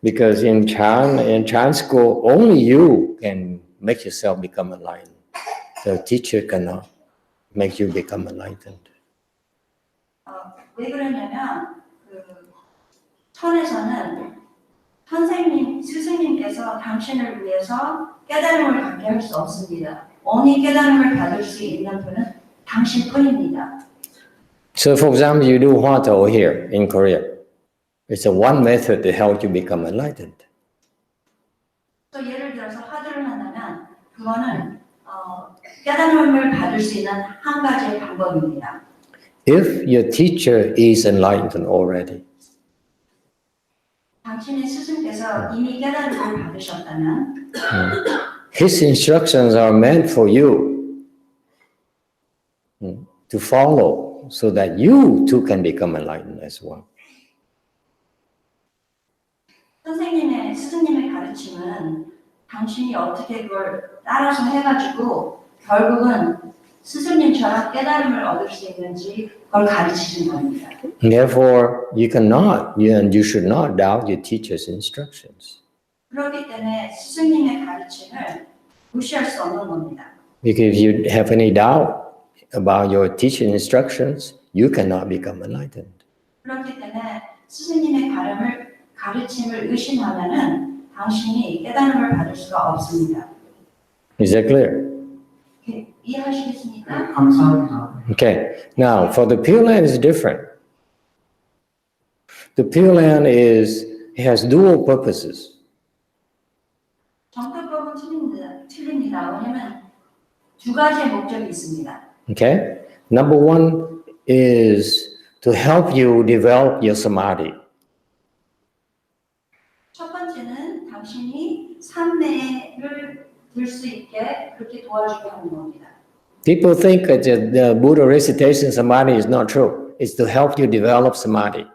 Because in Chan school, only you can make yourself become enlightened. The teacher cannot make you become enlightened. 왜 그러냐면 천에서는 스승님께서 당신을 위해서 깨달음을 받게 할 수 없습니다. only 깨달음을 받을 수 있는 분은 당신뿐입니다. So for example, you do Hwato here in Korea. It's a one method to help you become enlightened. 또 예를 들어서 화두를 한다면 그거는 깨달음을 받을 수 있는 한 가지의 방법입니다. If your teacher is enlightened already, 당신의 스승께서 이미 깨달음을 받으셨다면 his instructions are meant for you to follow so that you too can become enlightened as well. 스승님의 가르침은 당신이 어떻게 그걸 따라서 해가지고 결국은 스승님처럼 깨달음을 얻을 수 있는지 그걸 가르치는 겁니다. Therefore, you cannot and you should not doubt your teacher's instructions. 그렇기 때문에 스승님의 가르침을 무시할 수 없는 겁니다. Because if you have any doubt about your teacher's instructions, you cannot become enlightened. 그렇기 때문에 스승님의 가르침을 의심하면은 당신이 깨달음을 받을 수가 없습니다. Is that clear? 이해하시겠습니까? 감사합니다. Okay. Now, for the Pure Land is different. The Pure Land has dual purposes. 정법법은 틀립니다. 왜냐면 두 가지의 목적이 있습니다. Okay. Number one is to help you develop your samadhi. 첫 번째는 당신이 삼매를 들 수 있게 그렇게 도와주게 하는 겁니다. People think that the Buddha recitation samadhi is not true. It's to help you develop samadhi.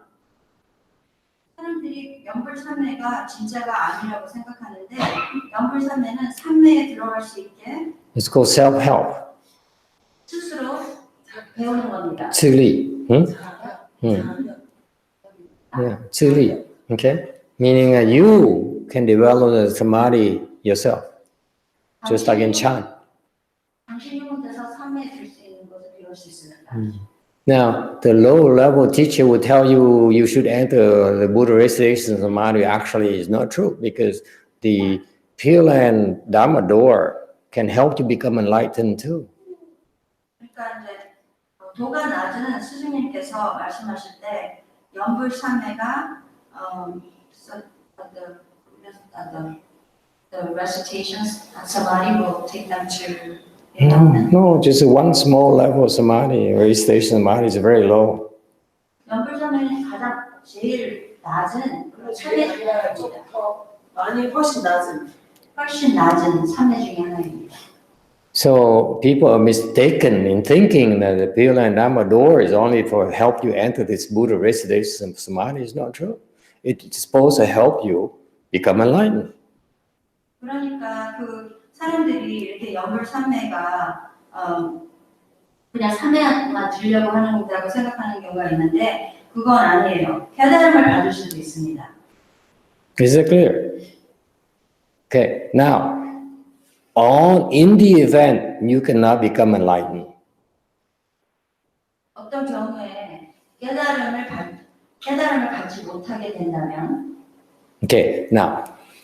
사람들이 연불삼매가 진짜가 아니라고 생각하는데 연불삼매는 삼매에 들어갈 수 있게 It's called self-help. 스스로 배우는 겁니다. 自力. Yeah, 自力. Okay. Meaning that you can develop the samadhi yourself, just like in Chan. 당신이 혼자서 삼매에 들 수 있는 것을 배울 수 있습니다. Now, the low-level teacher will tell you you should enter the Buddha recitation samadhi. Actually, is not true because the Pure Land Dharma door can help you become enlightened too. 그러니까 이제 도가 낮은 스승님께서 말씀하실 때 연불삼매가 the recitations samadhi will take them to No, just one small level of samadhi. Recitation samadhi is very low. 연불삼매는 가장 제일 낮은 삼매 중에 많이 훨씬 낮은. 훨씬 낮은 삼매 중에 하나입니다. So people are mistaken in thinking that the Pure Land Dharma door is only for help you enter this Buddha recitation samadhi. Is not true. It's supposed to help you become enlightened. 그러니까 그 사람들이 이렇게 연불삼매가 그냥 삼매만 들려고 하는다고 생각하는 경우가 있는데 그건 아니에요. 깨달음을 받을 수도 있습니다. Is it clear? Okay. Now, in the event you cannot become enlightened, 어떤 경우에 깨달음을 받지 못하게 된다면 okay. Now,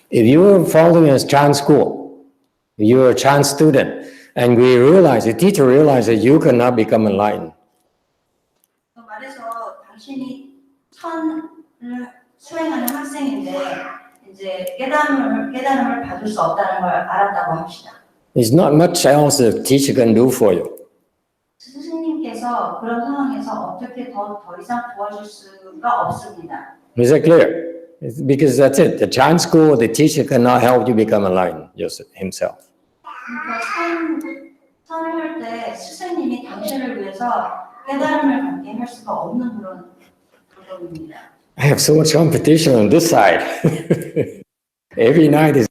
if you are following a Chan school, you are a Chan student, and the teacher realizes that you cannot become enlightened. 말해서 당신이 천을 수행하는 학생인데 이제 깨달음을 받을 수 없다는 걸 알았다고 합시다. There's not much else the teacher can do for you. 스승님께서 그런 상황에서 어떻게 더 이상 도와줄 수가 없습니다. Is that clear? It's because that's it. The Chan school, the teacher cannot help you become enlightened himself. 그러니까 선을 할 때 스승님이 당신을 위해서 깨달음을 갖게 할 수가 없는 그런 부분입니다. I have so much competition on this side. Every night is.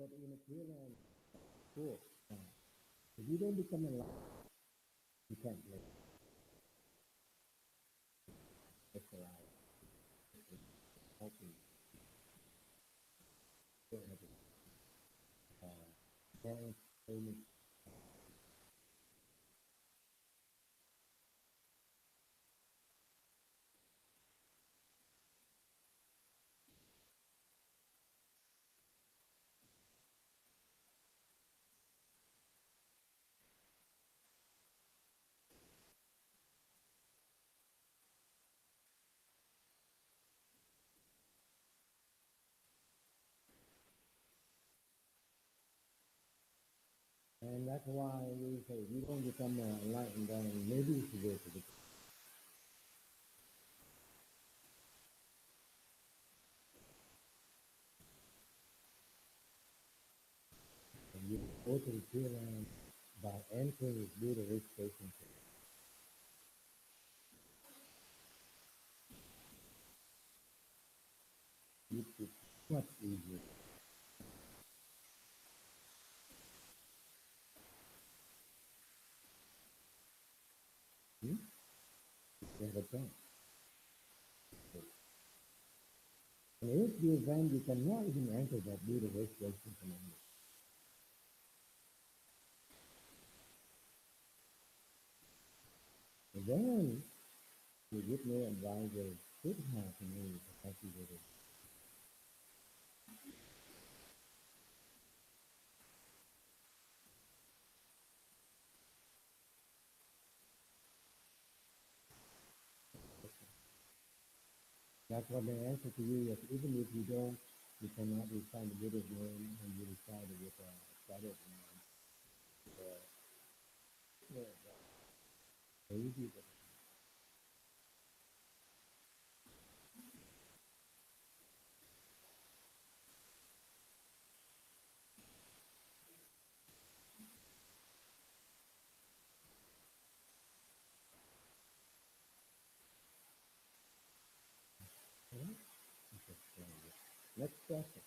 But in a clear and cool, if you don't become enlightened, you can't live. That's the lie. Helping. Parents, parents. And that's why we say, if you don't become enlightened, then maybe you should go to the. And you go to the Pure Land by entering this Buddha registration. It's much easier. You have a chance. And if you then you cannot even enter that Buddha registration commandment. And then you get no advisor should have to me to help you with it. That's what they answer to you. Is even if you don't, you cannot recite the Buddha's name, and you recite it with a static name. Easy. Next question.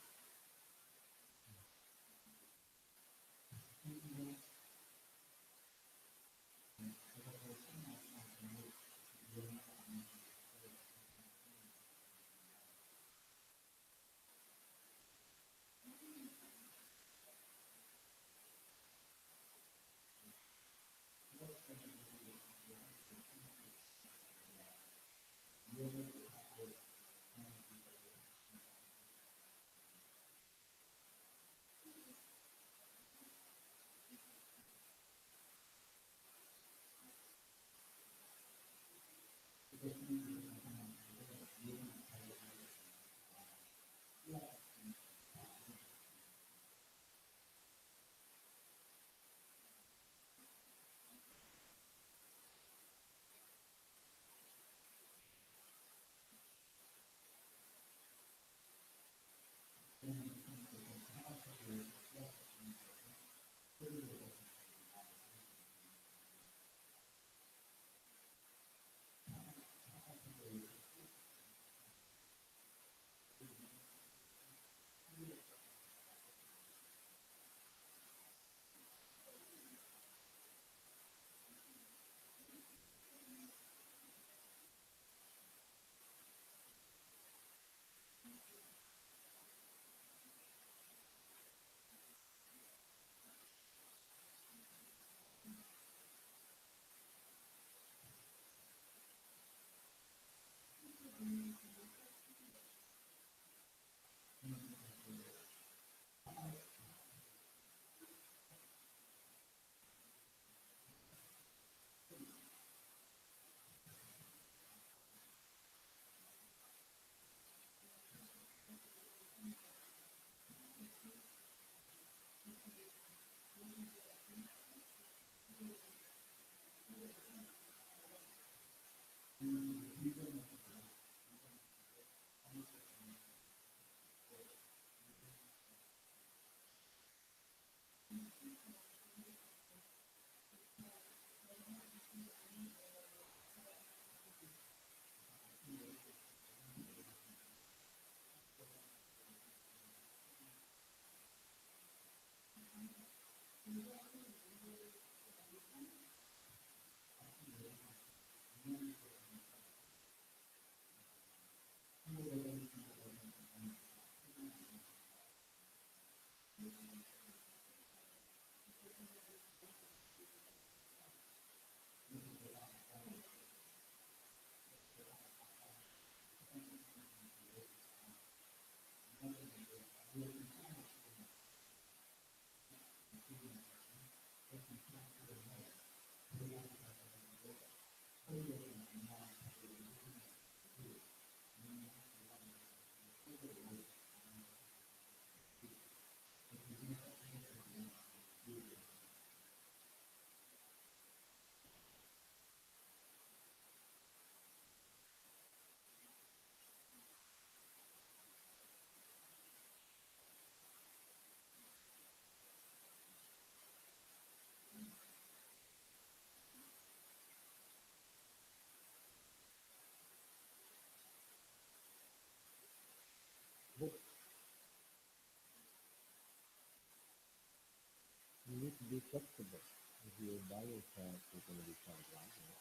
to be flexible. If you by yourself, you're going to recite lightly.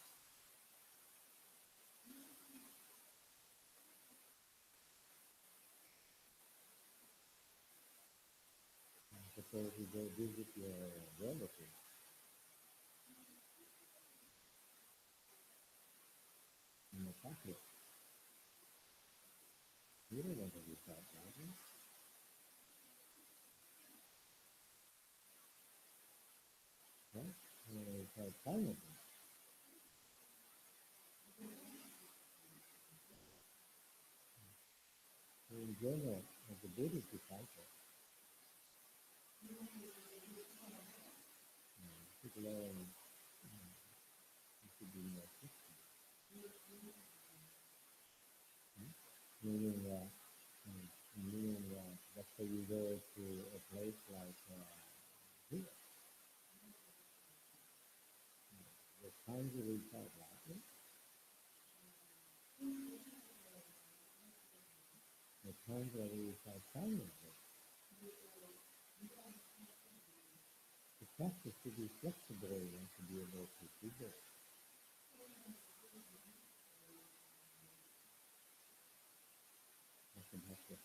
Suppose you go visit your relative. In the pocket. You don't want to recite lightly. Right? You want to recite silently. So in general, as a Buddhist disciple, people learn to be more flexible. Meaning that, let's say you go to a place like here, the times you recite lightly, the times that we recite silently. The practice to be flexible and to be able to do that. That's the best.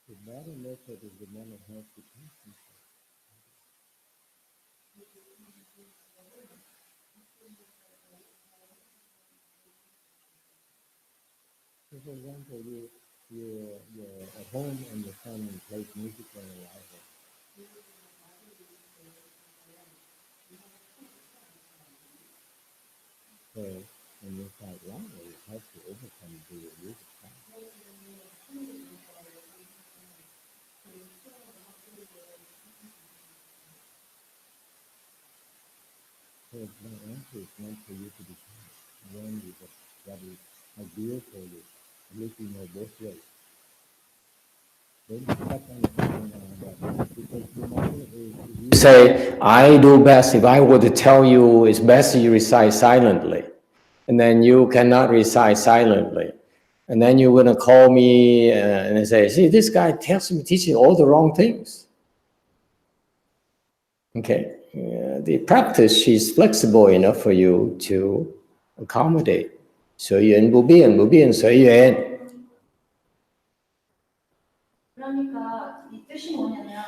The better method is the mental health department. So for example, you're at home and your son plays music on the iPad. So when you start lightly, it helps to overcome the music sound. So my answer is meant for you to decide when you get what is ideal for you. At least you know both ways. Don't stuck on that because you say, I do best. If I were to tell you it's best you recite silently, and then you cannot recite silently, and then you're going to call me and say, see, this guy teaching all the wrong things. Okay, the practice, she's flexible enough for you to accommodate. 随缘不变，不变随缘。 그러니까 이 뜻이 뭐냐면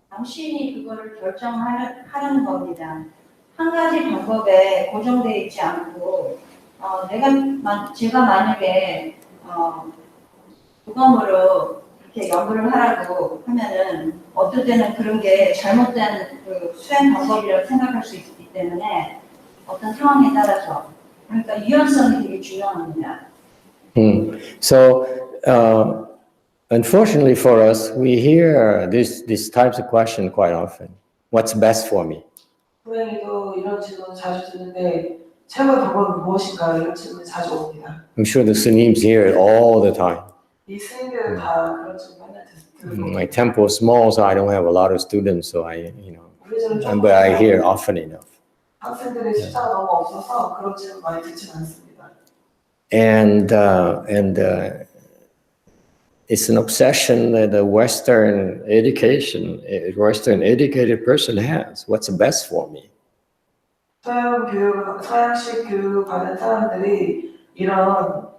당신이 그거를 결정하는 겁니다. 한 가지 방법에 고정되어 있지 않고 제가 만약에 부검으로 이렇게 연구를 하라고 하면은 어떨 때는 그런 게 잘못된 그 수행 방법이라고 생각할 수 있기 때문에 어떤 상황에 따라서 그러니까 유연성이 되게 중요합니다. So, unfortunately for us, we hear these types of questions quite often. What's best for me? 고양이도 이런 질문 자주 듣는데 최고의 방법은 무엇인가 이런 질문이 자주 옵니다. I'm sure the Sunims hear it all the time. 이 스님들은 다 그런 질문 맨날 듣고 My temple is small, so I don't have a lot of students, so but I hear often enough. 학생들의 숫자가 너무 없어서 그런 질문 많이 듣진 않습니다. And it's an obsession that the Western educated person has. What's best for me? 서양식 교육 받은 사람들이 이런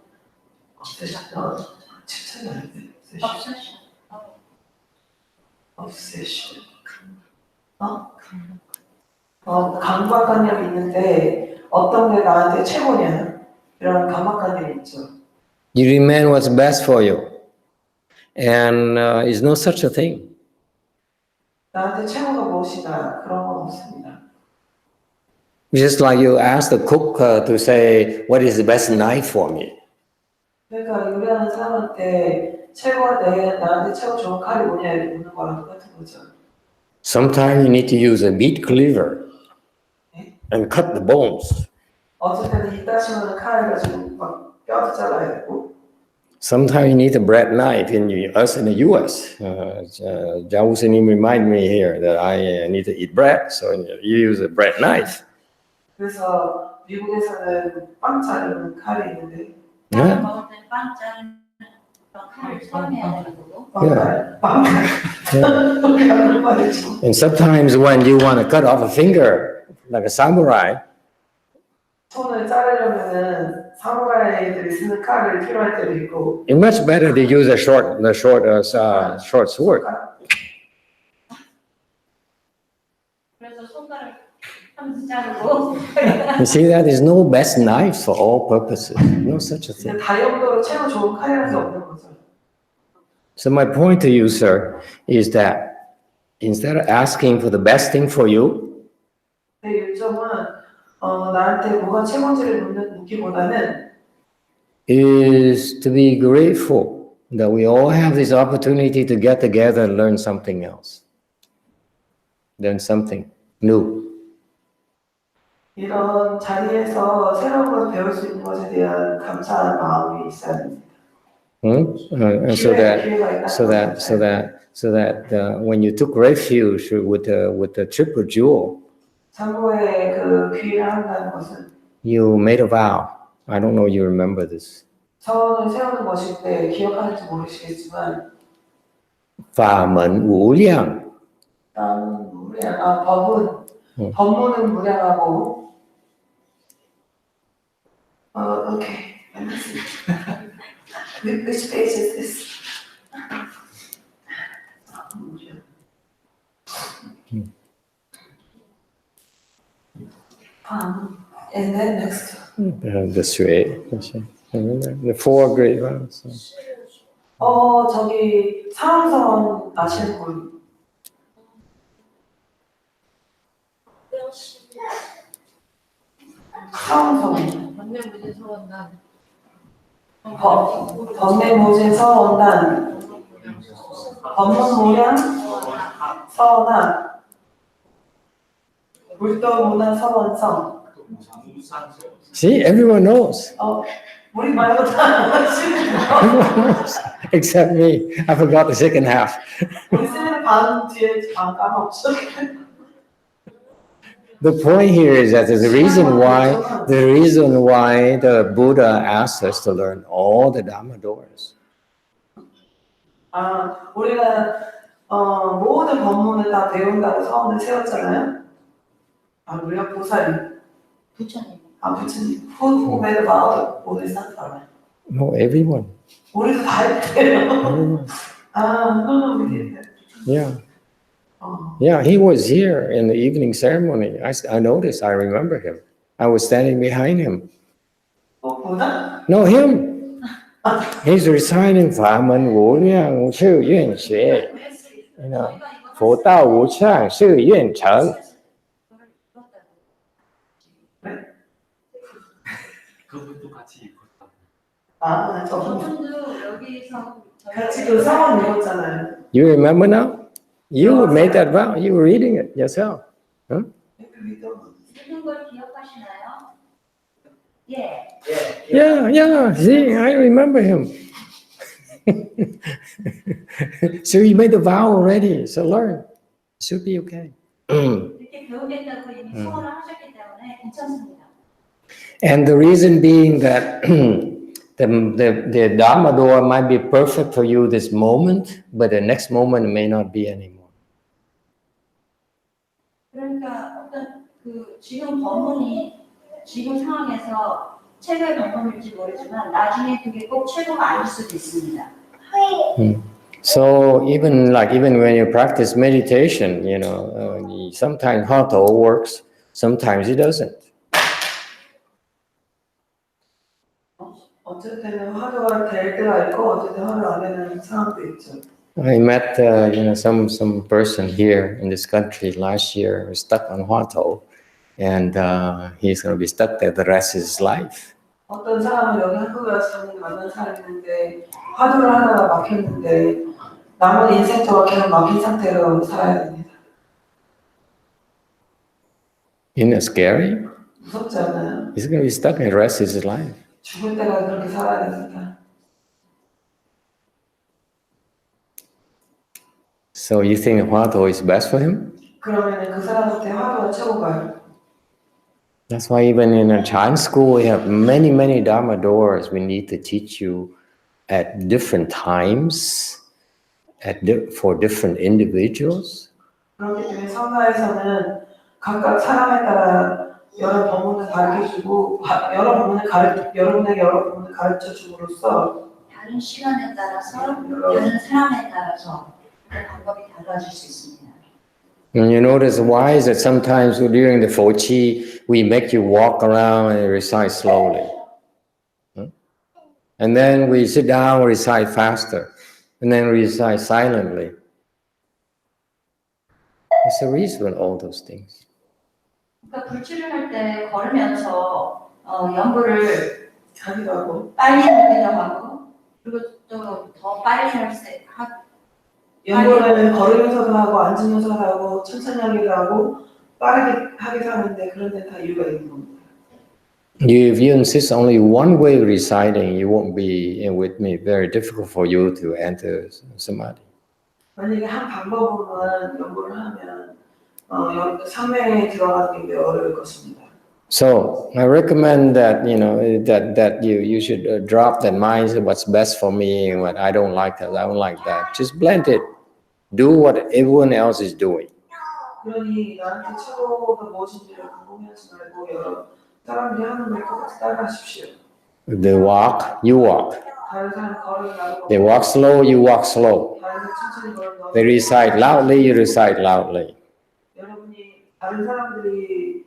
obsession. 강박관념이 있는데 어떤 게 나한테 최고냐? 이런 강박관념이 있죠. You demand what's best for you. And is no such a thing. 나한테 최고가 무엇이다 그런 건 없습니다. Just like you ask the cook to say, what is the best knife for me? 그러니까 요리하는 사람한테 나한테 최고 좋은 칼이 뭐냐 이렇게 묻는 거랑 똑같은 거죠. Sometimes you need to use a meat cleaver and cut the bones. 어쩔 때는 입 다시마는 칼을 가지고 막 뼈도 잘라야 되고. Sometimes you need a bread knife us in the US. Jausenim remind me here that I need to eat bread, so you use a bread knife. 그래서 미국에서는 빵 자르는 칼이 있는데 Yeah. 먹을 때빵 자르는 칼을 사용해야 되는 거고. 빵칼. And sometimes when you want to cut off a finger, like a samurai, 손을 자르려면은 사무라이들이 쓰는 칼을 필요할 때도 있고. it's much better to use a short sword. 그래서 손가락 하면서 자르고. You see, that is no best knife for all purposes. No such a thing. 다용도로 최고 좋은 칼이라는 게 없는 거죠. So my point to you, sir, is that instead of asking for the best thing for you, 내 요점은 나한테 뭐가 최고인지를 묻기보다는 is to be grateful that we all have this opportunity to get together and learn something else, learn something new. 이런 자리에서 새로운 것을 배울 수 있는 것에 대한 감사한 마음이 있어야 됩니다. And so that when you took refuge with the triple jewel, 참고에 그 귀를 한다는 것은 you made a vow. I don't know you remember this. 서원을 세우는 것일 때 기억하는지 모르시겠지만法门无量. 법문은 무량하고 okay. Let me see. Which page is this? And then next. This way. The four great vows. 저기 사랑선 아시는 분? 사랑선. 번뇌무진 서원단. 법문무량 서원한. 물도문화 서원성. See, everyone knows. 우리 말고 다 아시는 Everyone knows. Except me. I forgot the second half. 우리 쓰는 반 뒤에 반 까먹었어. The point here is that there's a reason why the Buddha asked us to learn all the Dhamma doors. 우리가 모든 법문을 다 배운다고 서원을 세웠잖아요. 우리가 보살이. 부처님. 부처님. Who made a vow? 오늘 산사람. No, everyone. 우리도 다 했대요. Everyone. no, we didn't. Yeah. Yeah, he was here in the evening ceremony. I noticed, I remember him. I was standing behind him. 보다? No, him. He's reciting 法门无量誓愿学, you know, 佛道无上誓愿成. 그분도 같이 저분도 여기서 같이 그 상황 읽었잖아요. You remember now? You made that vow. You were reading it yourself. Huh? 쓰는 걸 기억하시나요? 예. Yeah. See, I remember him. So you made the vow already. So learn. It should be okay. 이렇게 배우겠다고 이미 소원을 하셨기 때문에 괜찮습니다. And the reason being that the Dharma door might be perfect for you this moment, but the next moment it may not be anymore. 그러니까 어떤 지금 법문이 지금 상황에서 최고의 법문일지 모르지만 나중에 그게 꼭 최고가 아닐 수도 있습니다. So even when you practice meditation, you know, sometimes Hatha works, sometimes it doesn't. 어쩔 때는 화두가 될 때가 있고 어쩔 때 화두 안 되는 상황도 있죠. I met some person here in this country last year who's stuck on Huatou, and he's going to be stuck there the rest of his life. 어떤 사람은 여기 한국에 와서 작년에 만난 사람이 있는데 화두를 하다가 막혔는데 남은 인생 동안 계속 막힌 상태로 살아야 됩니다. Isn't that scary? 무섭지 않아요? He's going to be stuck in the rest of his life. 죽을 때까지 그렇게 살아야 됩니다. So you think Huatou is best for him? 그러면 그 사람한테 화두가 최고가요. That's why even in a Chinese school, we have many Dharma doors we need to teach you at different times, for different individuals. 그렇기 때문에 성가에서는 각각 사람에 따라 여러 법문을 가르쳐주고 여러분에게 여러 법문을 가르쳐줌으로써 다른 시간에 따라서, 다른 사람에 따라서 그 방법이 달라질 수 있습니다. And you notice why is it sometimes during the Fochi, we make you walk around and recite slowly. And then we sit down, recite faster, and then recite silently. There's a reason for all those things. 그러니까 불출을 할 때 걸으면서 연구를 하기도 하고 빨리 하기도 하고 그리고 또 더 빨리 연구는 걸으면서도 하고 앉으면서도 하고 천천히 하기도 하고 빠르게 하기도 하는데 그런 데 다 이유가 있는 겁니다. If you insist only one way of reciting, you won't be with me. Very difficult for you to enter samadhi. 만약에 한 방법으로만 연구를 하면 상매에 들어가는 게 어려울 것입니다. So I recommend that that you should drop that mindset. What's best for me and what I don't like that. I don't like that. Just blend it. Do what everyone else is doing. 그러니 나한테 최고가 무엇인지를 궁금해하지 말고 여러 사람들이 하는 걸 똑같이 따라하십시오. They walk, you walk. 다른 사람 걸으면 나도 They walk slow, you walk slow. 다른 사람 천천히 걸으면 They recite loudly, you recite loudly. 여러분이 다른 사람들이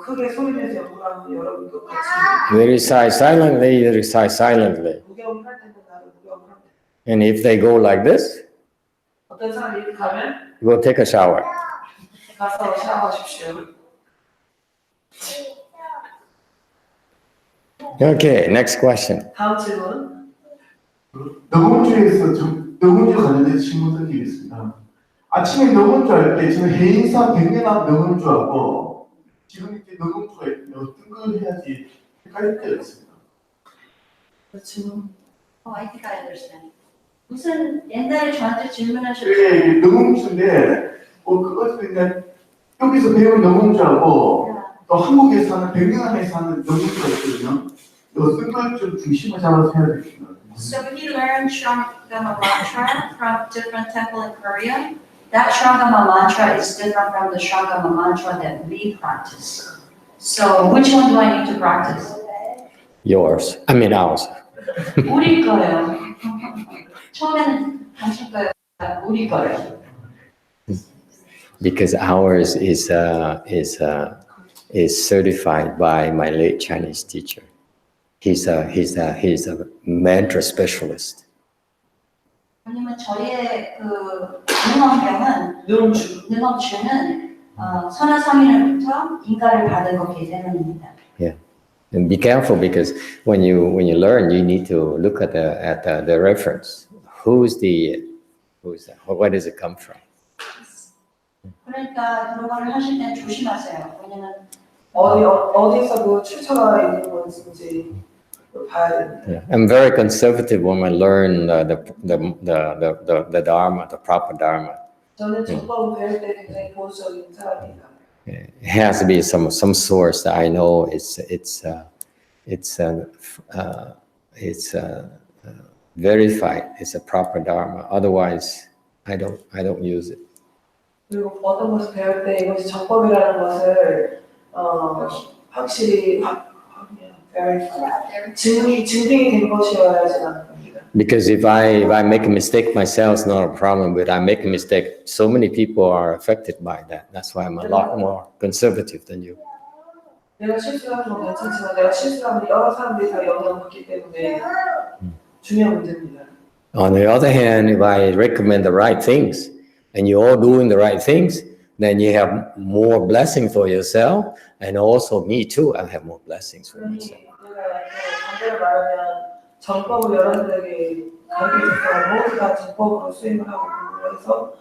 크게 소리내서 연구하면 여러분도 같이 They recite silently, you recite silently. 무경을 할 때는 나도 무경을 합니다. And if they go like this, 어떤 사람이 이렇게 가면 go take a shower. 가서 샤워하십시오. Okay, next question. 다음 질문. 너문주에서 너문주 관련된 질문들이 있습니다. 아침에 너문주 할 때 저는 해인사 백년합 너문주하고 지금 이렇게 너문주가 어떤 걸 해야지 헷갈릴 때가 있습니다. 질문. I think I understand. 무슨 옛날에 저한테 질문하셨죠? 예, 너문주인데 그것도 그냥 여기서 배운 너문주하고 또 한국에서 하는 백년합에서 하는 너문주가 있거든요. 어떤 걸 좀 중심을 잡아서 해야 되겠습니다. So he learned Shangama mantra from different temple in Korea. That Shangama mantra is different from the Shangama mantra that we practice. So which one do I need to practice? Yours. I mean ours. 우리 거예요. 처음에는 당신 거예요. 우리 거예요. Because ours is certified by my late Chinese teacher. He's a mantra specialist. 왜냐면 저희의 그 능엄병은 능엄주는 선화상인으로부터 인가를 받은 거기 때문입니다. Yeah, and be careful because when you learn, you need to look at the reference. Where does it come from? 그러니까 그런 거를 하실 때 조심하세요. 왜냐면 어디서 그 출처가 있는 건지 봐야 됩니다. Yeah. I'm very conservative when I learn the dharma, the proper dharma. 저는 정법을 배울 때 굉장히 보수적인 사람입니다. It has to be some source that I know it's verified. It's a proper dharma. Otherwise, I don't use it. 그리고 어떤 것을 배울 때 이것이 정법이라는 것을 확실히 증빙이 된 것이어야지 하는 겁니다. Because if I make a mistake myself, it's not a problem. But I make a mistake, so many people are affected by that. That's why I'm a lot more conservative than you. 내가 실수하는 건 괜찮지만 내가 실수하면 여러 사람들이 다 영향을 받기 때문에 중요한 문제입니다. On the other hand, if I recommend the right things and you're all doing the right things, then you have more blessing for yourself and also me too. I have more blessings for 그러니 myself. 내가 이렇게 반대로 말하면 정법을 여러분들에게 가르쳐줘서 모두 다 정법으로 수행을 하고 공부를 해서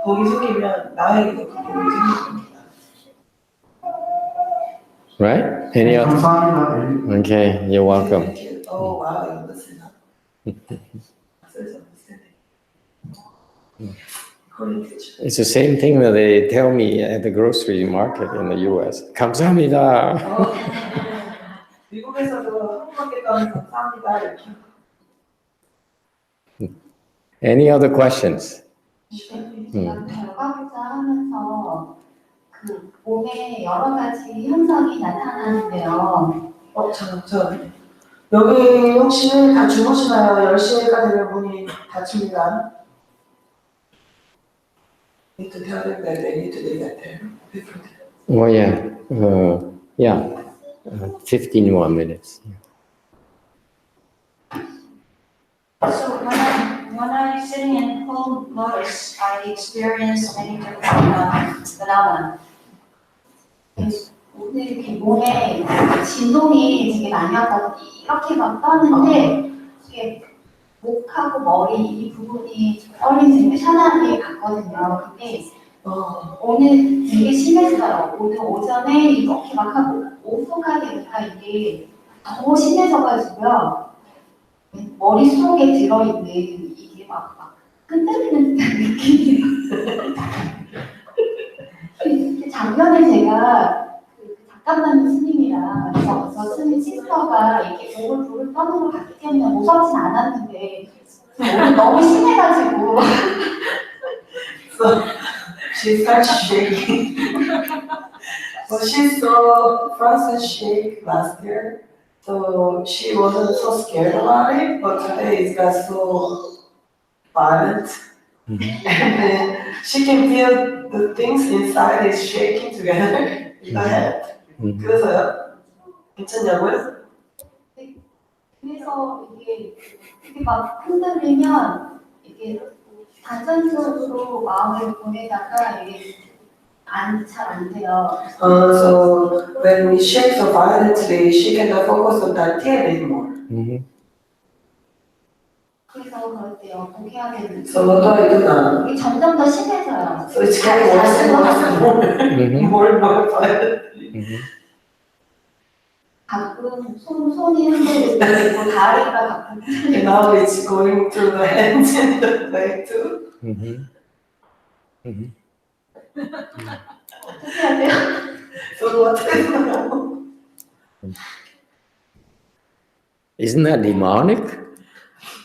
복이 생기면 나에게도 그 복이 생길 겁니다. Right? Any other? 감사합니다. Okay, you're welcome. Oh wow, you understand. It's the same thing that they tell me at the grocery market in the US. 감사합니다. 미국에서도 한국에 가면 감사합니다 이렇게. Any other questions? 제가 결과부터 하면서 그 몸에 여러 가지 현상이 나타나는데요. 잠깐. 여기 혹시 다 주무시나요? 10시가 되면 문이 닫힙니다. Need to tell them that they need to leave at 10. Oh yeah. 15 more minutes. So when I sitting in full lotus, I experience many different phenomena. 오늘 이렇게 몸에 진동이 되게 많이 왔거든요. 이렇게 막 떠는데 이게 목하고 머리 이 부분이 떨리는 되게 샤나하게 갔거든요. 근데 오늘 되게 심했어요. 오늘 오전에 이렇게 막 하고 오후가 되니까 이게 더 심해져가지고요. 머릿속에 들어있는 이게 막 끈적이는 듯한 느낌이 작년에 제가 잠깐만 스님이랑 저 스님 시스터가 이렇게 목을 불을 떠는 걸 봤기 때문에 무섭진 않았는데 오늘 너무 심해가지고 So she starts shaking. So she saw Francis shake last year. So she wasn't so scared about it, but today it got so violent. And then she can feel the things inside is shaking together in her head. 그래서요? 괜찮냐고요? 그래서 이게 막 흔들리면 이게 단전적으로 마음을 보내다가 이게 잘 안 돼요. So when we shake so violently, she cannot focus on that tear anymore. 그래서 그럴때요. 복해야 되는데 So what do I do now? 이게 점점 더 심해져요. So it's getting worse and worse and more and more violently. 가끔 손이 흔들리고 다리가 가끔 And now it's going through the hands and the leg too. 어떻게 해야 돼요? So what is now? Isn't that demonic?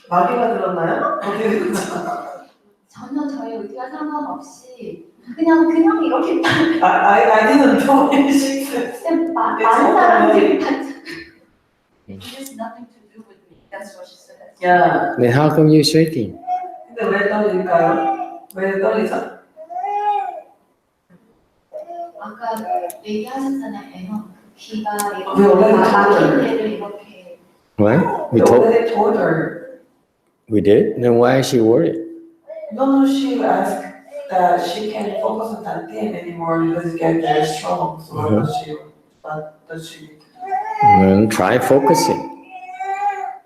마귀가 들었나요? 전혀 저희 의지와 상관없이 그냥 이렇게 I didn't do anything. 많은 사람들이 It has nothing to do with me. That's what she said. Yeah. Then how come you're shaking? 근데 왜 떨릴까요? 왜 떨리죠? 아까 얘기하셨잖아요. 에너 귀가 왜 원래 막힌 데를 이렇게 What? We We told. already told her. We did. Then why is she worried? No, she asked that she can't focus on that thing anymore because it gets very strong. So what does she need to do? Then try focusing.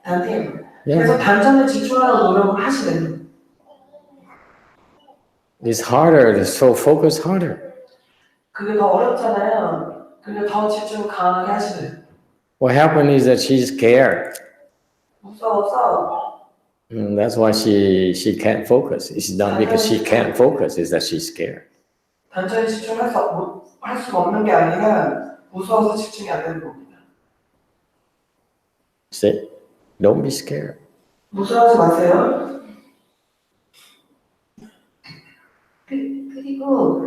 단팀. Yeah. 그래서 단점에 집중하는 노력을 하시래요. It's harder. So focus harder. 그게 더 어렵잖아요. 그게 더 집중 강하게 하시래요. What happened is that she's scared. 무서워서 That's why she can't focus. It's not because she can't focus. It's that she's scared. 단점에 집중할 수가 없는 게 아니라 무서워서 집중이 안 되는 겁니다. See? Don't be scared. 무서워하지 마세요. 그리고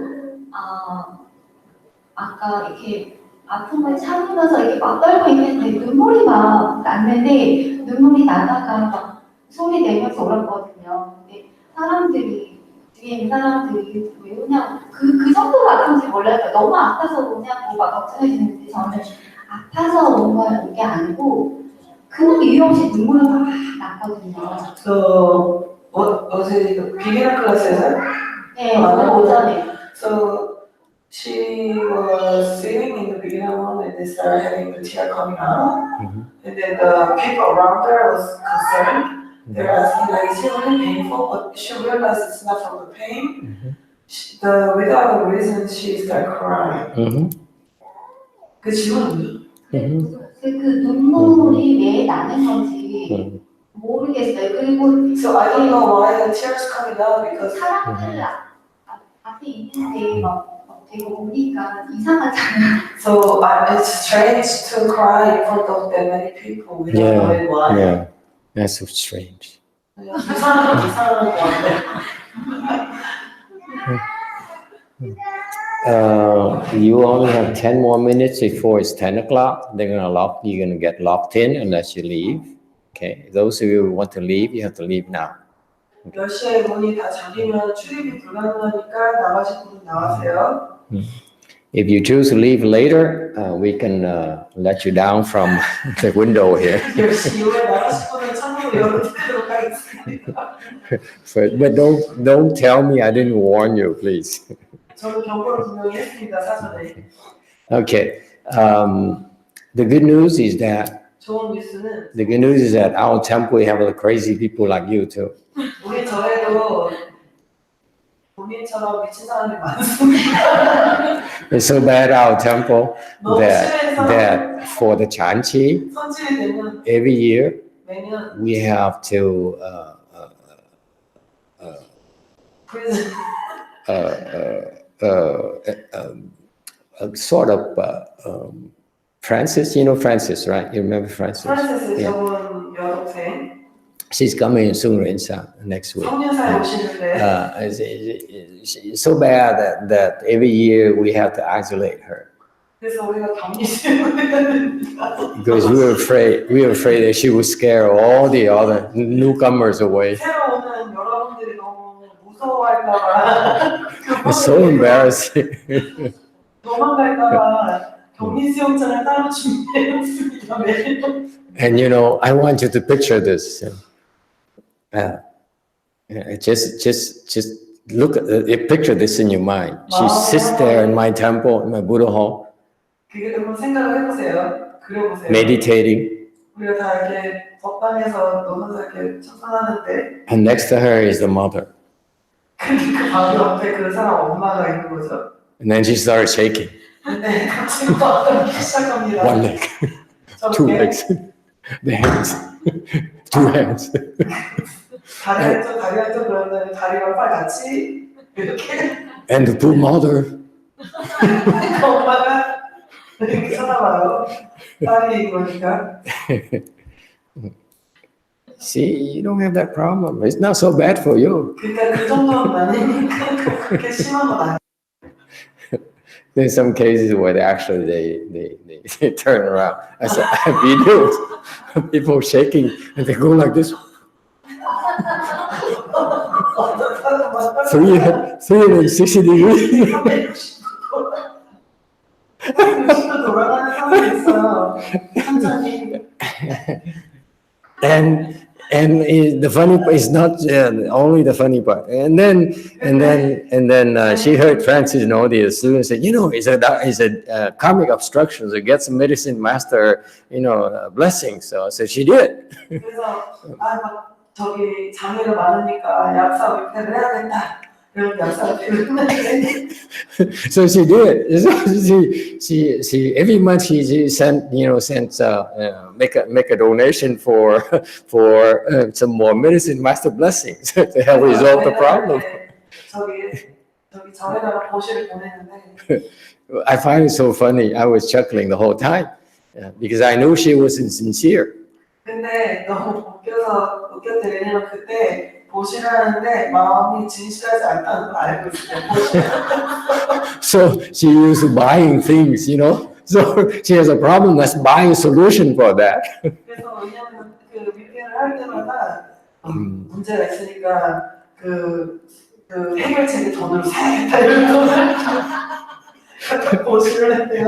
아까 이렇게 아픈 걸 참으면서 이렇게 막 떨고 있는데 눈물이 막 났는데 눈물이 나다가 막 소리 내면서 울었거든요. 근데 사람들이 뒤에 있는 사람들이 왜 우냐고 그 정도로 아픈지 몰라요. 너무 아파서 우냐고 막 걱정해주는데 저는 아파서 온 게 아니고 그냥 이유 없이 눈물이 막 났거든요. 어제 그 비기너 클래스에서 네, 오늘 오전에. So she was sitting in the beginner room and they started having the tear coming out. And then the people around her was concerned. They were asking like, is it really painful? But she realized it's not from the pain. Without a reason, she started crying. 그 질문은 그 눈물이 왜 나는 건지 모르겠어요. 그리고 So I don't know why the tears coming out because 사람들 앞에 있는데 막 되게 오니까 이상하잖아요. so it's strange to cry in front of that many people without Yeah, knowing why. yeah, that's so strange. 이상한 거 같아. You only have 10 more minutes before it's 10 o'clock. You're gonna get locked in unless you leave. Okay, those of you who want to leave, you have to leave now. 10시에 문이 다 잠기면 출입이 불가능하니까 나가실 분은 나가세요. If you choose to leave later, we can let you down from the window here. 10시 이후에 나가실 분은 창문을 열어드리도록 하겠습니다. But don't tell me I didn't warn you, please. 저는 경고를 분명히 했습니다, 사전에. Okay. The good news is that 좋은 뉴스는 our temple we have the crazy people like you too. 우리 절에도 본인처럼 미친 사람이 많습니다. It's so bad our temple 너무 심해서 that for the chanchi 선질이 되면 every year 매년 we have to 프리즌 sort of Francis, you know Francis, right? You remember Francis? 프란시스 Yeah. 저분 여동생 She's coming in Sungrinsa next week. 성년사에 오시는데 It's so bad that every year we have to isolate her 그래서 우리가 격리실을 해야 됩니다. because we were afraid that she would scare all the other newcomers away. 새로 오는 여러분들이 너무 무서워할까봐 It's so embarrassing. 도망갈까봐 격리 수용장을 따로 준비해놨습니다. 매일. And you know, I want you to picture this. Just look at picture this in your mind. She sits there in my temple, in my Buddha hall, 그게 한번 생각을 해보세요. 그려보세요. meditating, 우리가 다 이렇게 법당에서 노면서 이렇게 청산하는데 and next to her is the mother. 그 바로 옆에 그 사람 엄마가 있는 거죠. And then she started shaking. 근데 같이 막 시작합니다. One leg, two legs, the hands, two hands. 다리 한쪽 그러면 다리랑 팔 같이 이렇게 And the poor mother, 그 엄마가 이렇게 쳐다봐요. 딸이 그러니까. see, you don't have that problem. It's not so bad for you. 그러니까 그 정도는 아니니까 그렇게 심한 건 아니에요. There's some cases where they turn around. I saw videos, people shaking, and they go like this. 360 degrees. 돌아가는 상황이 있어요. 천천히. And the funny part is not only the funny part. And then she heard Francis and all the students say, you know, it's a karmic obstruction. So get some medicine master, blessing. So she did. 그래서 막 저기 장애가 많으니까 약사 위패를 해야겠다. 그런 약사를 배웠는데. So she did. So she every month she sent make a donation for some more medicine master blessings to help resolve the problem. 저기 절에다가 보시를 보내는데. I find it so funny. I was chuckling the whole time because I knew she wasn't sincere. 근데 너무 웃겼대. 왜냐면 그때 보시를 하는데 마음이 진실하지 않다는 걸 알고 있어요. So she used buying things, So she has a problem. Let's buy a solution for that. 그래서 왜냐면 그 위패를 할 때마다 문제가 있으니까 그 해결책을 돈으로 사야겠다 이런 거를 보시를 했대요.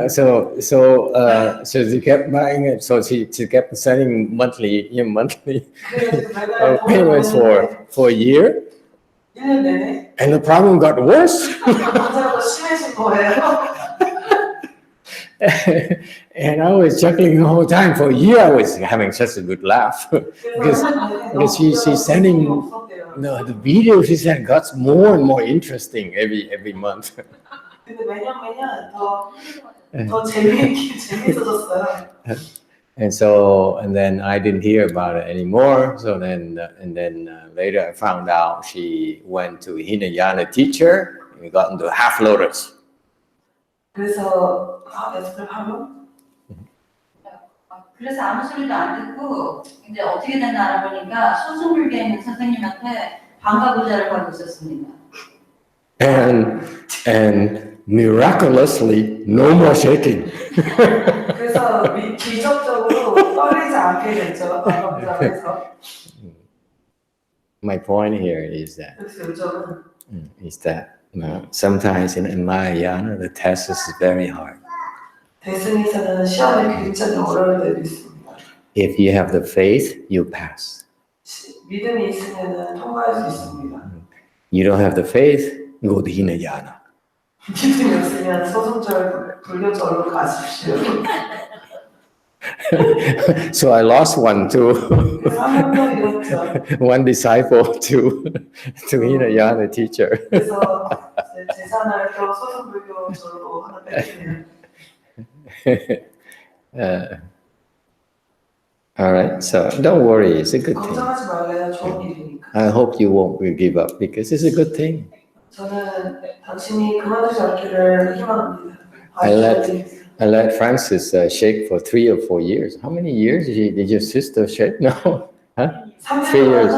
So she kept buying it. So she kept sending monthly 그래가지고 매달 돈을 payments 보내는데 for a year, 1년 내내 and the problem got worse. 문제가 더 심해진 거예요. And I was chuckling the whole time. For a year, I was having such a good laugh because she's sending the video she sent got more and more interesting every month. 근데 매년 더 재밌어졌어요. And then I didn't hear about it anymore. So then later I found out she went to Hinayana teacher and got into half lotus. 그래서 연습을 하면 그래서 아무 소리도 안 듣고 이제 어떻게 됐나 알아보니까 소승불교에 있는 선생님한테 방과후자를 하고 있었습니다. And miraculously, no more shaking. 그래서 기적적으로 떨리지 않게 됐죠. 방과후자에서. My point here is that 그래서 요즘은 sometimes in Mahayana the test is very hard. 대승에서는 시험이 굉장히 어려울 때도 있습니다. If you have the faith, you pass. 믿음이 있으면 통과할 수 있습니다. You don't have the faith, go to Hinayana. 믿음이 없으면 소승절 불교절로 가십시오. So I lost one too. 그래서 한 명도 잃었죠. One disciple to Hinayana teacher. 그래서 재산을 또 소승불교절로 하나 뺏기네요. All right, so don't worry, it's a good thing. 걱정하지 말래요. 좋은 일이니까. I hope you won't give up because it's a good thing. 저는 당신이 그만두지 않기를 희망합니다. I let Francis shake for 3 or 4 years. How many years did your sister shake now? Huh? 3 years.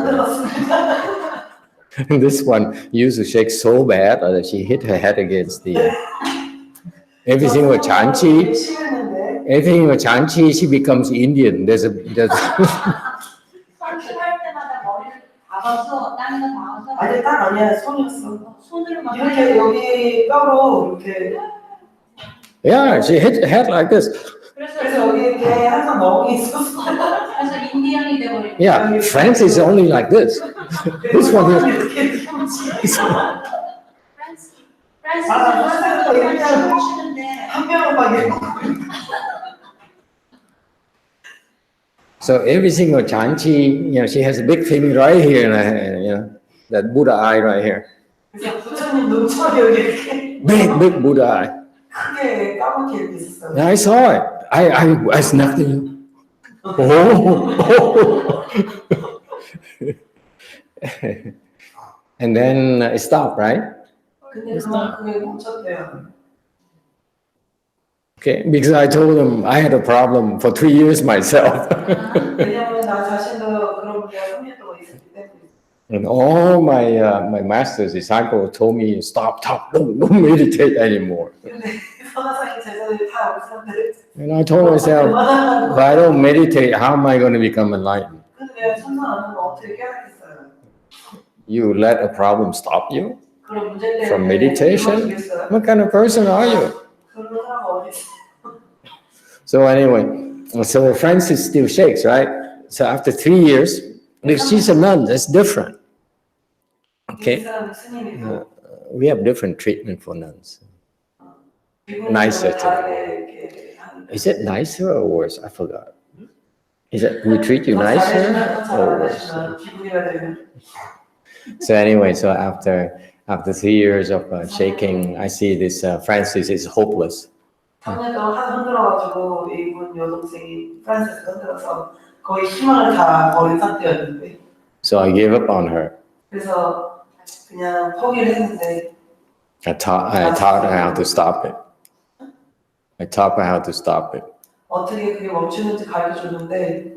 This one used to shake so bad that she hit her head against the. Everything was chanchi. Everything was chanchi. She becomes Indian. There's 할 때마다 머리를 박아서 땅에다 박아서 아니 딱 아니야 손이었어. 손으로 막 이렇게 여기 뼈로 이렇게. Yeah, she hit her head like this. 그래서 여기 이렇게 항상 멍이 있었어. 그래서 인디언이 돼버린. Yeah, Francis is only like this. This one is. 한 명은 막 이렇게. So every single chanchi, she has a big thing right here, that Buddha eye right here. 그래서 부처님 눈썹이 여기 이렇게. Big Buddha eye. 크게 까맣게 이렇게 있었어요. And I saw it. I snapped at you. And then it stopped, right? 근데 그게 멈췄대요. Okay, because I told him I had a problem for 3 years myself. 왜냐면 나 자신도 그런 문제가 3년 동안 있었기 때문에. And all my master's disciples told me, stop, don't meditate anymore. 근데 선화상의 제자들이 다 사람들. And I told myself, if I don't meditate, how am I going to become enlightened? 근데 내가 천상 안 하면 어떻게 깨닫겠어요? You let a problem stop you 그런 문제 때문에 from meditation? 이루어지겠어요? What kind of person are you? 그런 사람 어디 있어? So anyway, so Francis still shakes, right? So after 3 years, because she's a nun, that's different. 이 Okay, 사람 스님이고 we have different treatment for nuns. nicer to 다르게 하는. Is it nicer or worse? I forgot. Is it we treat you nicer or worse? 기분이가 되는. So anyway, so after 3 years of shaking, I see this Francis is hopeless. 3년 동안 흔들어가지고 이분 여동생이 프란시스 흔들어서 거의 희망을 다 버린 상태였는데. So I gave up on her. 그래서 그냥 포기를 했는데. I taught her how to stop it. I taught her how to stop it. 어떻게 그게 멈추는지 가르쳐줬는데.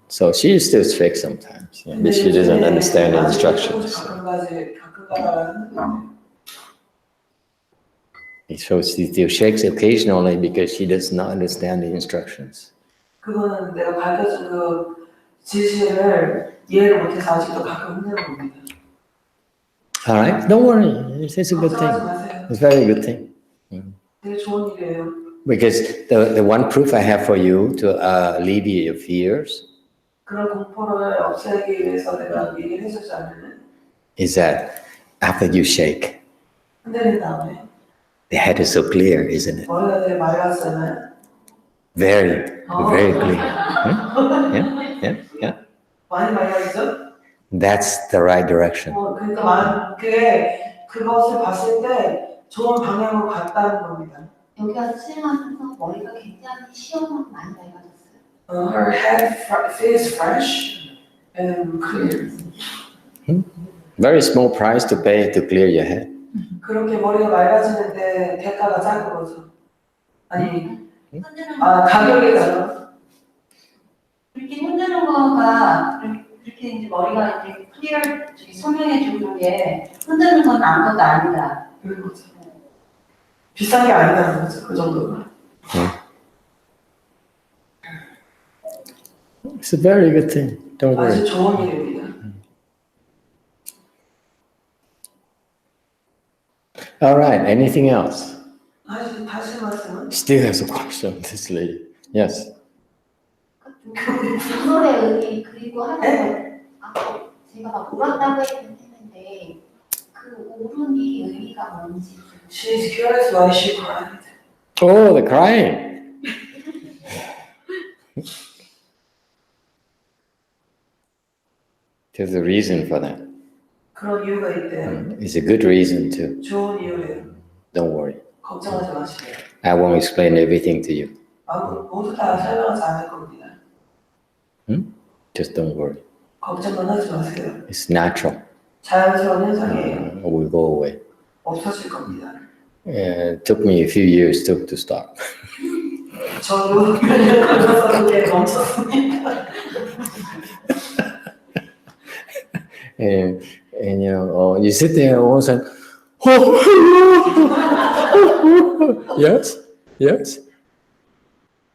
So she still shakes sometimes, but she doesn't understand the instructions. So she still shakes occasionally because she does not understand the instructions. 그거는 내가 가르쳐준 그 지시를 이해를 못해서 아직도 가끔 흔드는 겁니다. All right, don't worry. It's a good thing. 걱정하지 마세요. It's a very good thing. 되게 좋은 일이에요. Because the one proof I have for you to alleviate your fears 그런 공포를 없애기 위해서 내가 얘기를 해주지 않으면 is that after you shake, 흔들린 다음에 the head is so clear, isn't it? 머리가 되게 맑았으면 Very clear. Yeah. 많이 맑아지죠? That's the right direction. 그러니까 그것을 봤을 때 좋은 방향으로 갔다는 겁니다. 여기 와서 수행하면서 머리가 굉장히 시원하고 많이 맑아졌어요. Her head feels fresh and clear. Very small price to pay to clear your head. 그렇게 머리가 맑아지는데 대가가 작은 거죠. 아니, 가격이 작아. 이렇게 흔드는 거가 그렇게 이제 머리가 이렇게 클리어 선명해 주는 게 흔드는 건 아무것도 아니다. 그런 거죠. 비싼 게 아니라는 거죠. 그 정도가. It's a very good thing. Don't 아주 worry. 좋은 일입니다. All right. Anything else? 다시 말씀은? Still has a question, this lady. Yes. 노래 의미 그리고 하나 더 제가 막 울었다고 했는데 그 울음이 의미가 뭔지. She's curious why she cried. Oh, the crying. There's a reason for that. 그런 이유가 있대요. It's a good reason too. 좋은 이유래요. Don't worry. 걱정하지 마시고요. I won't explain everything to you. 모두 다 설명하지 않을 겁니다. Just don't worry. 걱정만 하지 마세요. It's natural. 자연스러운 현상이에요. It will go away. 없어질 겁니다. It took me a few years to stop. 저도 그래서 그게 멈췄습니다. And you know, you sit there all of a sudden,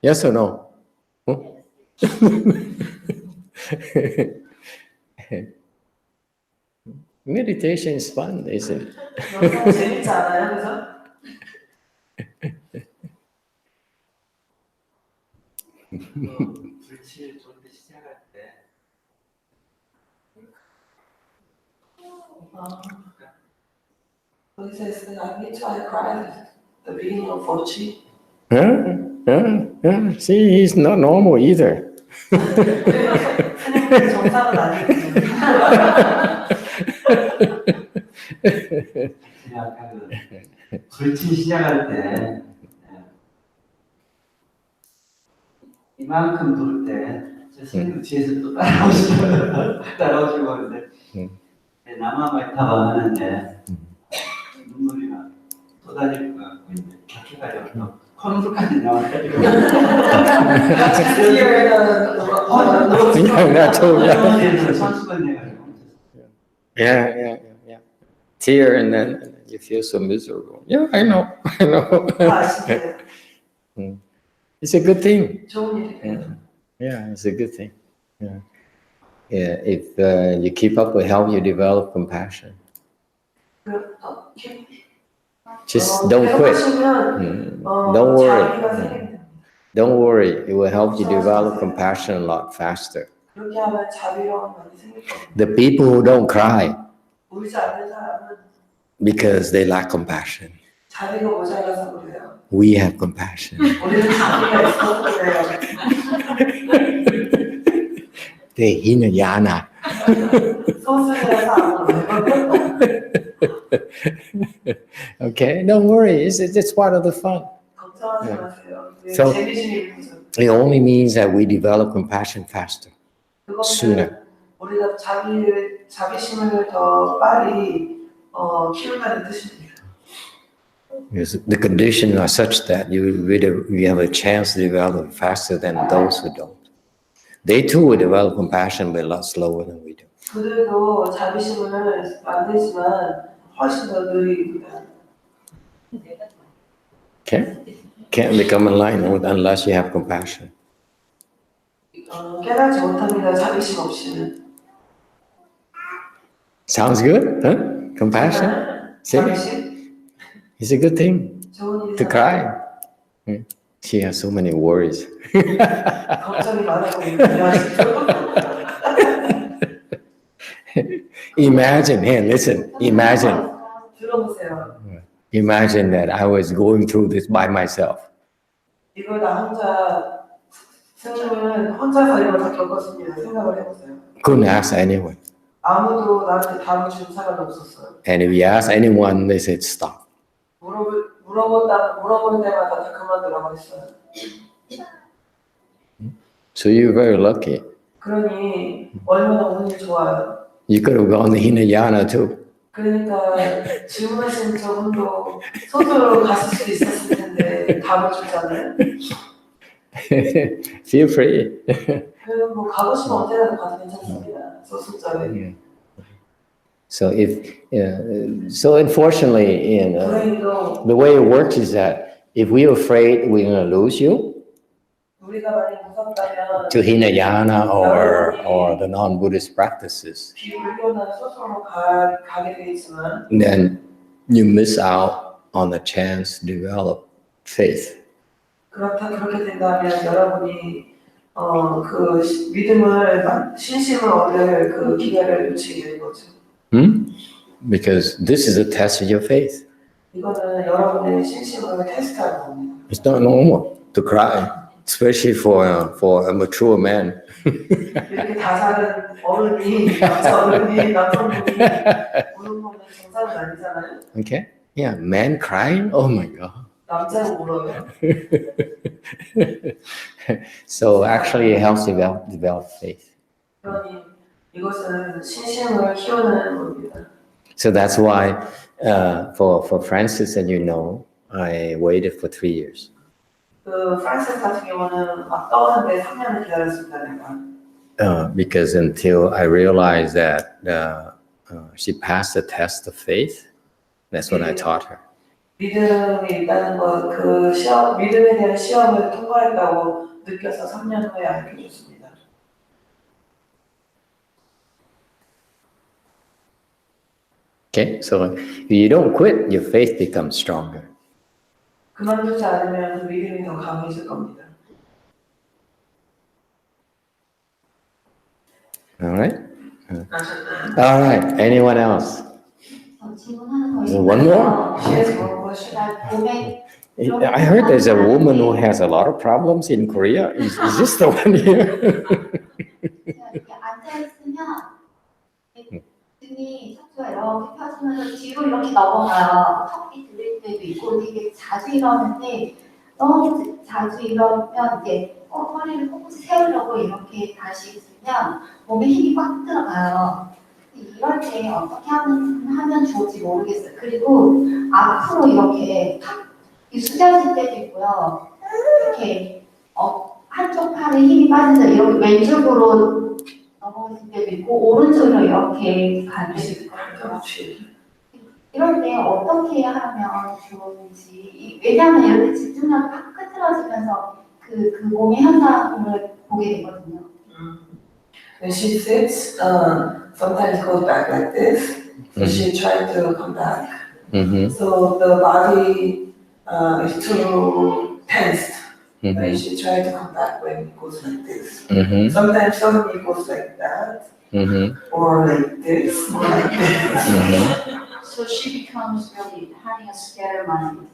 yes or no? Meditation is fun, isn't it? 너무 재밌지 않아요? 그래서 불칠 좀더 시작할 때 he says, I need to cry at the beginning of Fochi. Yeah. See, he's not normal either. 정상은 아니거든요. 그냥 아까 그 불칠 시작할 때 이만큼 돌 때 저 선생님 뒤에서 또 따라오시고 하는데 남아 말타가 하는데 눈물이 막 쏟아질 것 같고 이제 격해가지고 콧물까지 나와가지고 선수가 돼가지고 Yeah. Tear and then you feel so miserable. Yeah, I know. It's a good thing. 좋은 일이에요. Yeah, it's a good thing. Yeah. If you keep up with help, you develop compassion. Just don't quit. Don't worry. Don't worry. It will help you develop compassion a lot faster. 그렇게 하면 자비로움이 많이 생길 겁니다. The people who don't cry 울지 않는 사람은 because they lack compassion. 자비가 모자라서 그래요. We have compassion. 우리는 자비가 있어서 그래요. They hinayana. 소수라서 안 그래요. Okay, don't worry. It's part of the fun. 걱정하지 마세요. So- 재미있는 일이죠. It only means that we develop compassion faster, sooner. 우리가 자비심을 더 빨리 키운다는 뜻입니다. Because the conditions are such that you have a chance to develop it faster than those who don't. They too will develop compassion, but a lot slower than we do. 그들도 자비심을 만들지만 훨씬 더 느립니다. Can't become enlightened unless you have compassion. 깨닫지 못합니다. 자비심 없이는. Sounds good, huh? Compassion. See? 자비심? It's a good thing 좋은 to 일이잖아요. cry. She has so many worries. 걱정이 많아 보이는데요. Imagine, hey, listen, imagine 들어보세요. that I was going through this by myself. 이걸 나 혼자 스님은 혼자서 이걸 다 겪었습니다. 생각을 해보세요. Couldn't ask anyone. 아무도 나한테 답을 준 사람이 없었어요. And if we ask anyone, they said stop. 물어볼 때마다 다 그만두라고 했어요. So you're very lucky. 그러니 얼마나 운이 좋아요. You could have gone to Hinayana too. 그러니까 질문하신 저분도 서술로 갔을 수도 있었을 텐데 답을 주잖아요. Feel free. 그래서 뭐 가고 싶으면 언제라도 가도 괜찮습니다. 서술자에. So so unfortunately, 불행히도 the way it works is that if we're afraid we're going to lose you 우리가 많이 무섭다면 to Hinayana or the non-Buddhist practices, 비불교나 서술로 가게 돼 있지만 then you miss out on the chance to develop faith. 그렇게 된다면 여러분이 그 믿음을 신심을 얻을 그 기회를 놓치게 되는 거죠. Because this is a test of your faith. 이거는 여러분의 신심을 테스트하는 겁니다. It's not normal to cry, especially for a mature man. 이렇게 다사른 어른이 남자 어른이 남성분이 우는 거는 정상은 아니잖아요. Okay? Yeah, man crying? Oh my God. 남자는 울어요. So actually it helps develop faith. 그러니 이것은 신심을 키우는 겁니다. So that's why for Francis, and I waited for 3 years. 그 프란시스 같은 경우는 막 떠오는데 3년을 기다렸습니다. 내가. Because until I realized that she passed the test of faith, that's what I taught her. 믿음이 있다는 것, 그 시험, 믿음에 대한 시험을 통과했다고 느껴서 3년 후에 알려줬습니다. Okay, so if you don't quit, your faith becomes stronger. 그만두지 않으면 그 믿음이 더 강해질 겁니다. All right? 아셨나요? All right. Anyone else? 질문 하나 더 Is there one more? She has one question. 몸에 I heard there's a woman who has a lot of problems in Korea. Is this the one here? 이렇게 앉아 있으면 등이 척추가 이렇게 펴지면서 뒤로 이렇게 넘어가요. 턱이 들릴 때도 있고 되게 자주 이러는데 너무 자주 이러면 이제 허리를 꼿꼿이 세우려고 이렇게 다시 있으면 몸에 힘이 꽉 들어가요. 이럴 때 어떻게 하면 좋을지 모르겠어요. 그리고 앞으로 이렇게 탁 숙여질 때도 있고요. 이렇게 한쪽 팔에 힘이 빠져서 이렇게 왼쪽으로 넘어질 때도 있고 오른쪽으로 이렇게 갈 때도 있고 이럴 때 어떻게 하면 좋은지 왜냐하면 이렇게 집중력이 확 흐트러지면서 그 몸의 현상을 보게 되거든요. When she sits, sometimes goes back like this. So she tried to come back. So the body is too tensed. When she tried to come back when it goes like this. Sometimes suddenly it goes like that. Or like this. Or like this. So she becomes really having a scattered mind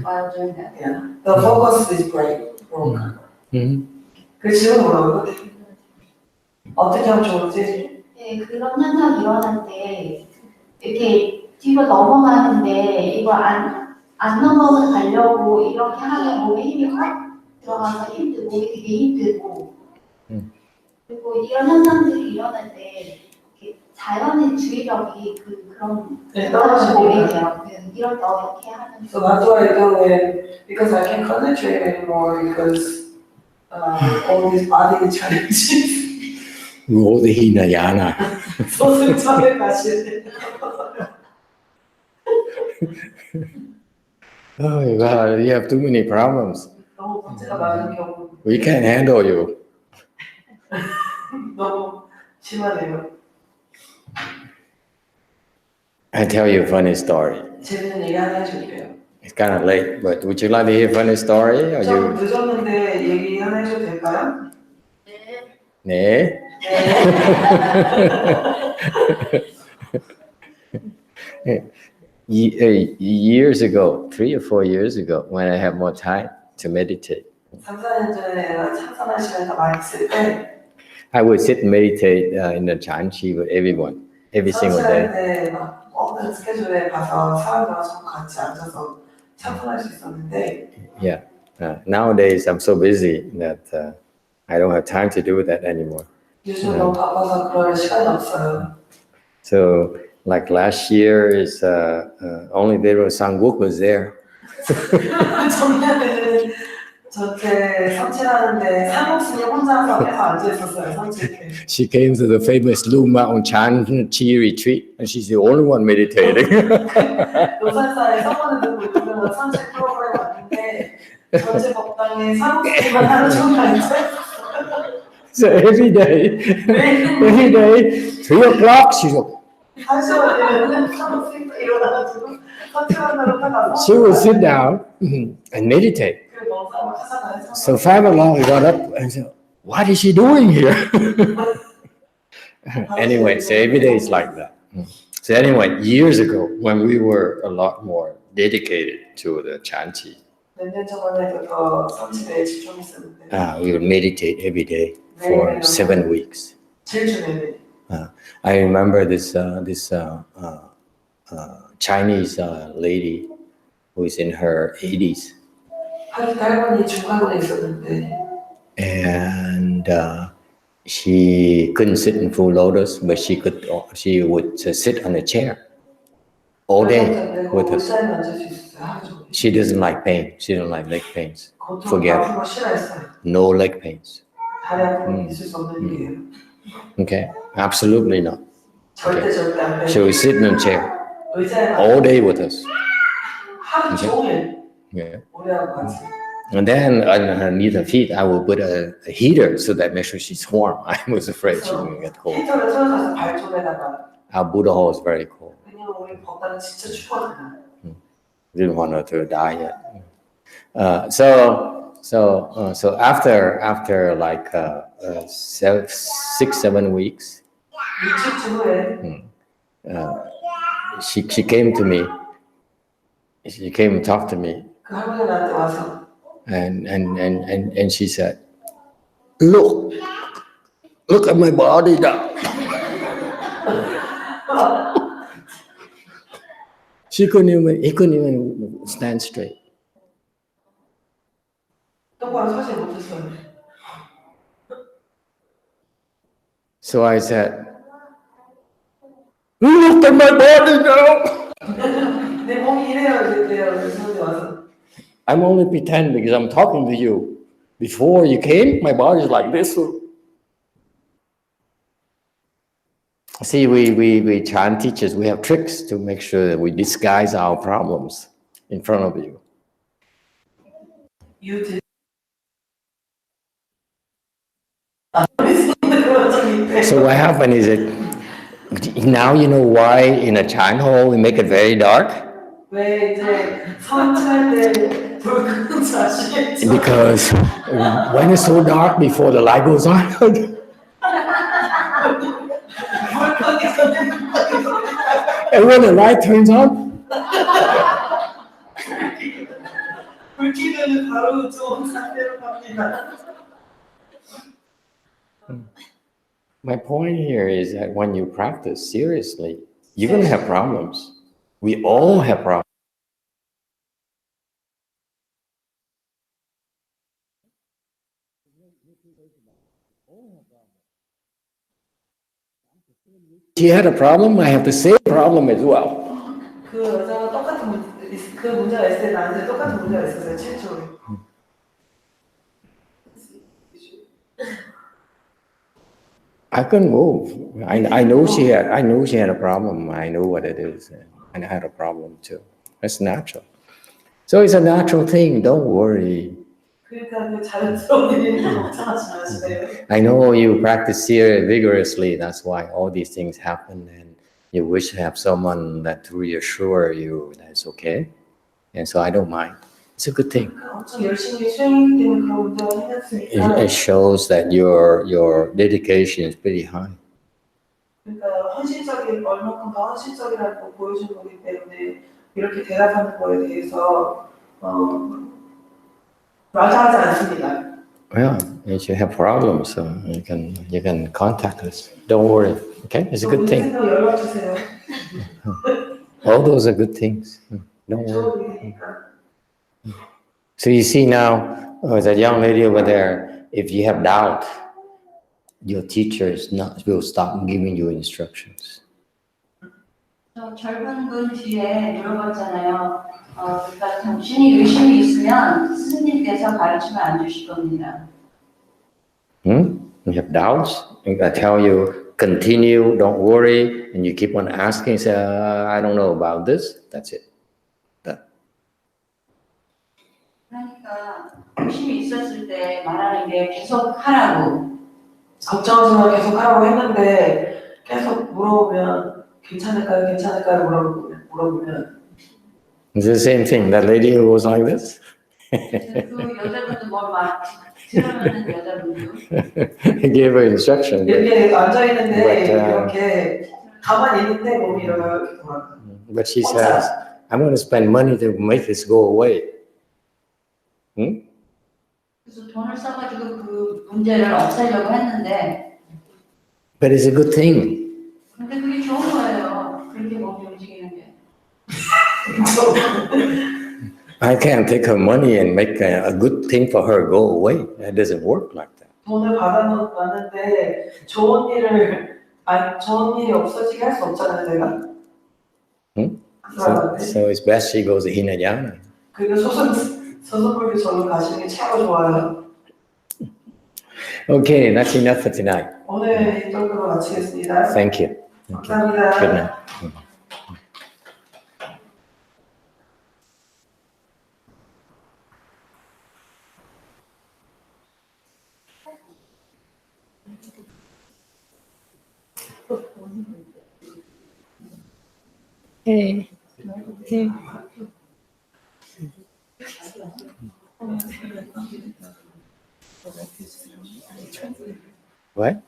while doing that. Yeah. The focus is broken. 그 지금 뭐라고? 어떻게 하면 좋은지? 네, 그런 현상이 일어날 때 이렇게 뒤로 넘어가는데 이걸 안 넘어가려고 이렇게 하면 몸에 힘이 확 들어가서 힘들고 몸이 되게 힘들고 그리고 이런 현상들이 일어날 때 자연의 주의력이 그런 현상을 보게 돼요. 이럴 때 어떻게 하면 So what do I do when, because I can't concentrate anymore because all these body challenges. Go to Hinayana. 소승점에 가실 때. Oh my God, you have too many problems. 너무 문제가 많은 경우 We can't handle you. 너무 심하네요. I tell you a funny story. 재밌는 얘기 하나 해줄게요. It's kind of late, but would you like to hear a funny story? Or 좀 you? 늦었는데 얘기 하나 해줘도 될까요? 네. Years ago, 3 or 4 years ago, when I have more time to meditate, 3, 4년 전에 참선할 시간이 더 많이 있을 때 I would sit and meditate in the Chanchi with everyone, every single day. 선실할 때막 그 스케줄에 가서 사람들하고 전부 같이 앉아서 참선할 수 있었는데 Yeah. Nowadays, I'm so busy that I don't have time to do that anymore. 요즘 너무 바빠서 그럴 시간이 없어요. So, like last year, is only there was Sangwook was there. 작년에는 전체 성취하는데 상목스님 혼자서 계속 앉아 있었어요. 성취에. She came to the famous Lu Mountain Chan Chi retreat, and she's the only one meditating. 노산사에 서버는 들고 있는 성취 프로그램 왔는데 전체 법당에 상목스님만 하루 종일 앉아 있었어요. So every day, 3 o'clock, 다시 오면 상목스님 일어나가지고 성취한다고 하다가 she would sit down and meditate. 그 멍상을 하잖아요. So 5 o'clock, we got up and said, "What is she doing here?" Anyway, so every day is like that. So anyway, years ago, when we were a lot more dedicated to the Chanchi, 몇년 전에도 더 성취에 집중했었는데 we would meditate every day for 7 weeks. 제일 중요해. I remember this Chinese lady who is in her 80s, 할머니 중간에 있었는데 and she couldn't sit in full lotus, but she would sit on a chair all day with us. 의자에 앉을 수 있었어요. 하루 종일. She doesn't like pain. She don't like leg pains. 고통 Forget it. 아픈 거 싫어했어요. No leg pains. 다리 아픔은 있을 수 없는 일이에요. Okay, absolutely not. 절대 안 돼. She would sit in a chair 의자에 all day with us. 하루 종일 Yeah. 우리하고 같이. And then underneath her feet, I would put a heater so that make sure she's warm. I was afraid she would get cold. 히터를 틀어줘서 발톱에다가 Our Buddha hall is very cold. 왜냐면 우리 법당은 진짜 춥거든요. Didn't want her to die yet. So after like 6, 7 weeks, 일주일 후에 she came to me. She came and talked to me, 그 할머니가 나한테 와서 and she said, look at my body now. He couldn't even stand straight. 똑바로 서지 못했어요. So I said, look at my body now. 내 몸이 이래요 이랬대요. 그래서 할머니 와서 I'm only pretending because I'm talking to you. Before you came, my body is like this. See, we Chan teachers, we have tricks to make sure that we disguise our problems in front of you. You did. So what happened is that now you know why in a Chan hall we make it very dark? 왜 이제 성취할 때 불 끄는 줄 아시겠죠? Because when it's so dark before the light goes on, and when the light turns on, 불 켜면 바로 좋은 상태로 갑니다. my point here is that when you practice seriously, you're going to have problems. We all have problems. She had a problem, I have the same problem as well. 그 여자가 똑같은 그 문제가 있을 때 나한테 똑같은 문제가 있었어요. 7초. I couldn't move. I know she had a problem. I know what it is. And I had a problem too. That's natural. So it's a natural thing. Don't worry. 그러니까 그 자연스러운 일이 걱정하지 마세요. I know you practice here vigorously. That's why all these things happen. And you wish to have someone that to reassure you that it's okay. And so I don't mind. It's a good thing. 엄청 열심히 수행되는 그런 운동을 해놨으니까 It shows that your dedication is pretty high. 그러니까 헌신적인 얼마큼 더 헌신적이라는 걸 보여주는 거기 때문에 이렇게 대답하는 거에 대해서 마다하지 않습니다. Well, if you have problems, so you can contact us. Don't worry. Okay, it's a good thing. 생각 연락 주세요. All those are good things. Don't worry. 좋은 일이니까. So you see now, that young lady over there, if you have doubt, your teacher will stop giving you instructions. 저 젊은 분 뒤에 물어봤잖아요. 그러니까 당신이 의심이 있으면 스님께서 가르치면 안 주실 겁니다. You have doubts, I tell you, continue, don't worry, and you keep on asking, say, I don't know about this, that's it. 그러니까 의심이 있었을 때 말하는 게 계속 하라고. 걱정하지만 계속 하라고 했는데 계속 물어보면 괜찮을까요? 물어보면 It's the same thing. That lady who was like this. 그 여자분도 뭘 들으면 여자분도 He gave her instruction. 이렇게 앉아 있는데 But, 이렇게 가만히 있는데 몸이 이렇게 돌아가. But she says, I'm going to spend money to make this go away. 그래서 돈을 써가지고 그 문제를 없애려고 했는데. But it's a good thing. 근데 그게 좋은 거예요. 그렇게 몸이 움직이는 게. I can't take her money and make a good thing for her go away. That doesn't work like that. 돈을 받아놨는데 좋은 일이 없어지게 할 수 없잖아요, 내가. So it's best she goes to Hinayana. 그리고 소선불교 절로 가시는 게 최고 좋아요. Okay, that's enough for tonight. 오늘 이 정도로 마치겠습니다. Thank you. 감사합니다. Good night. What?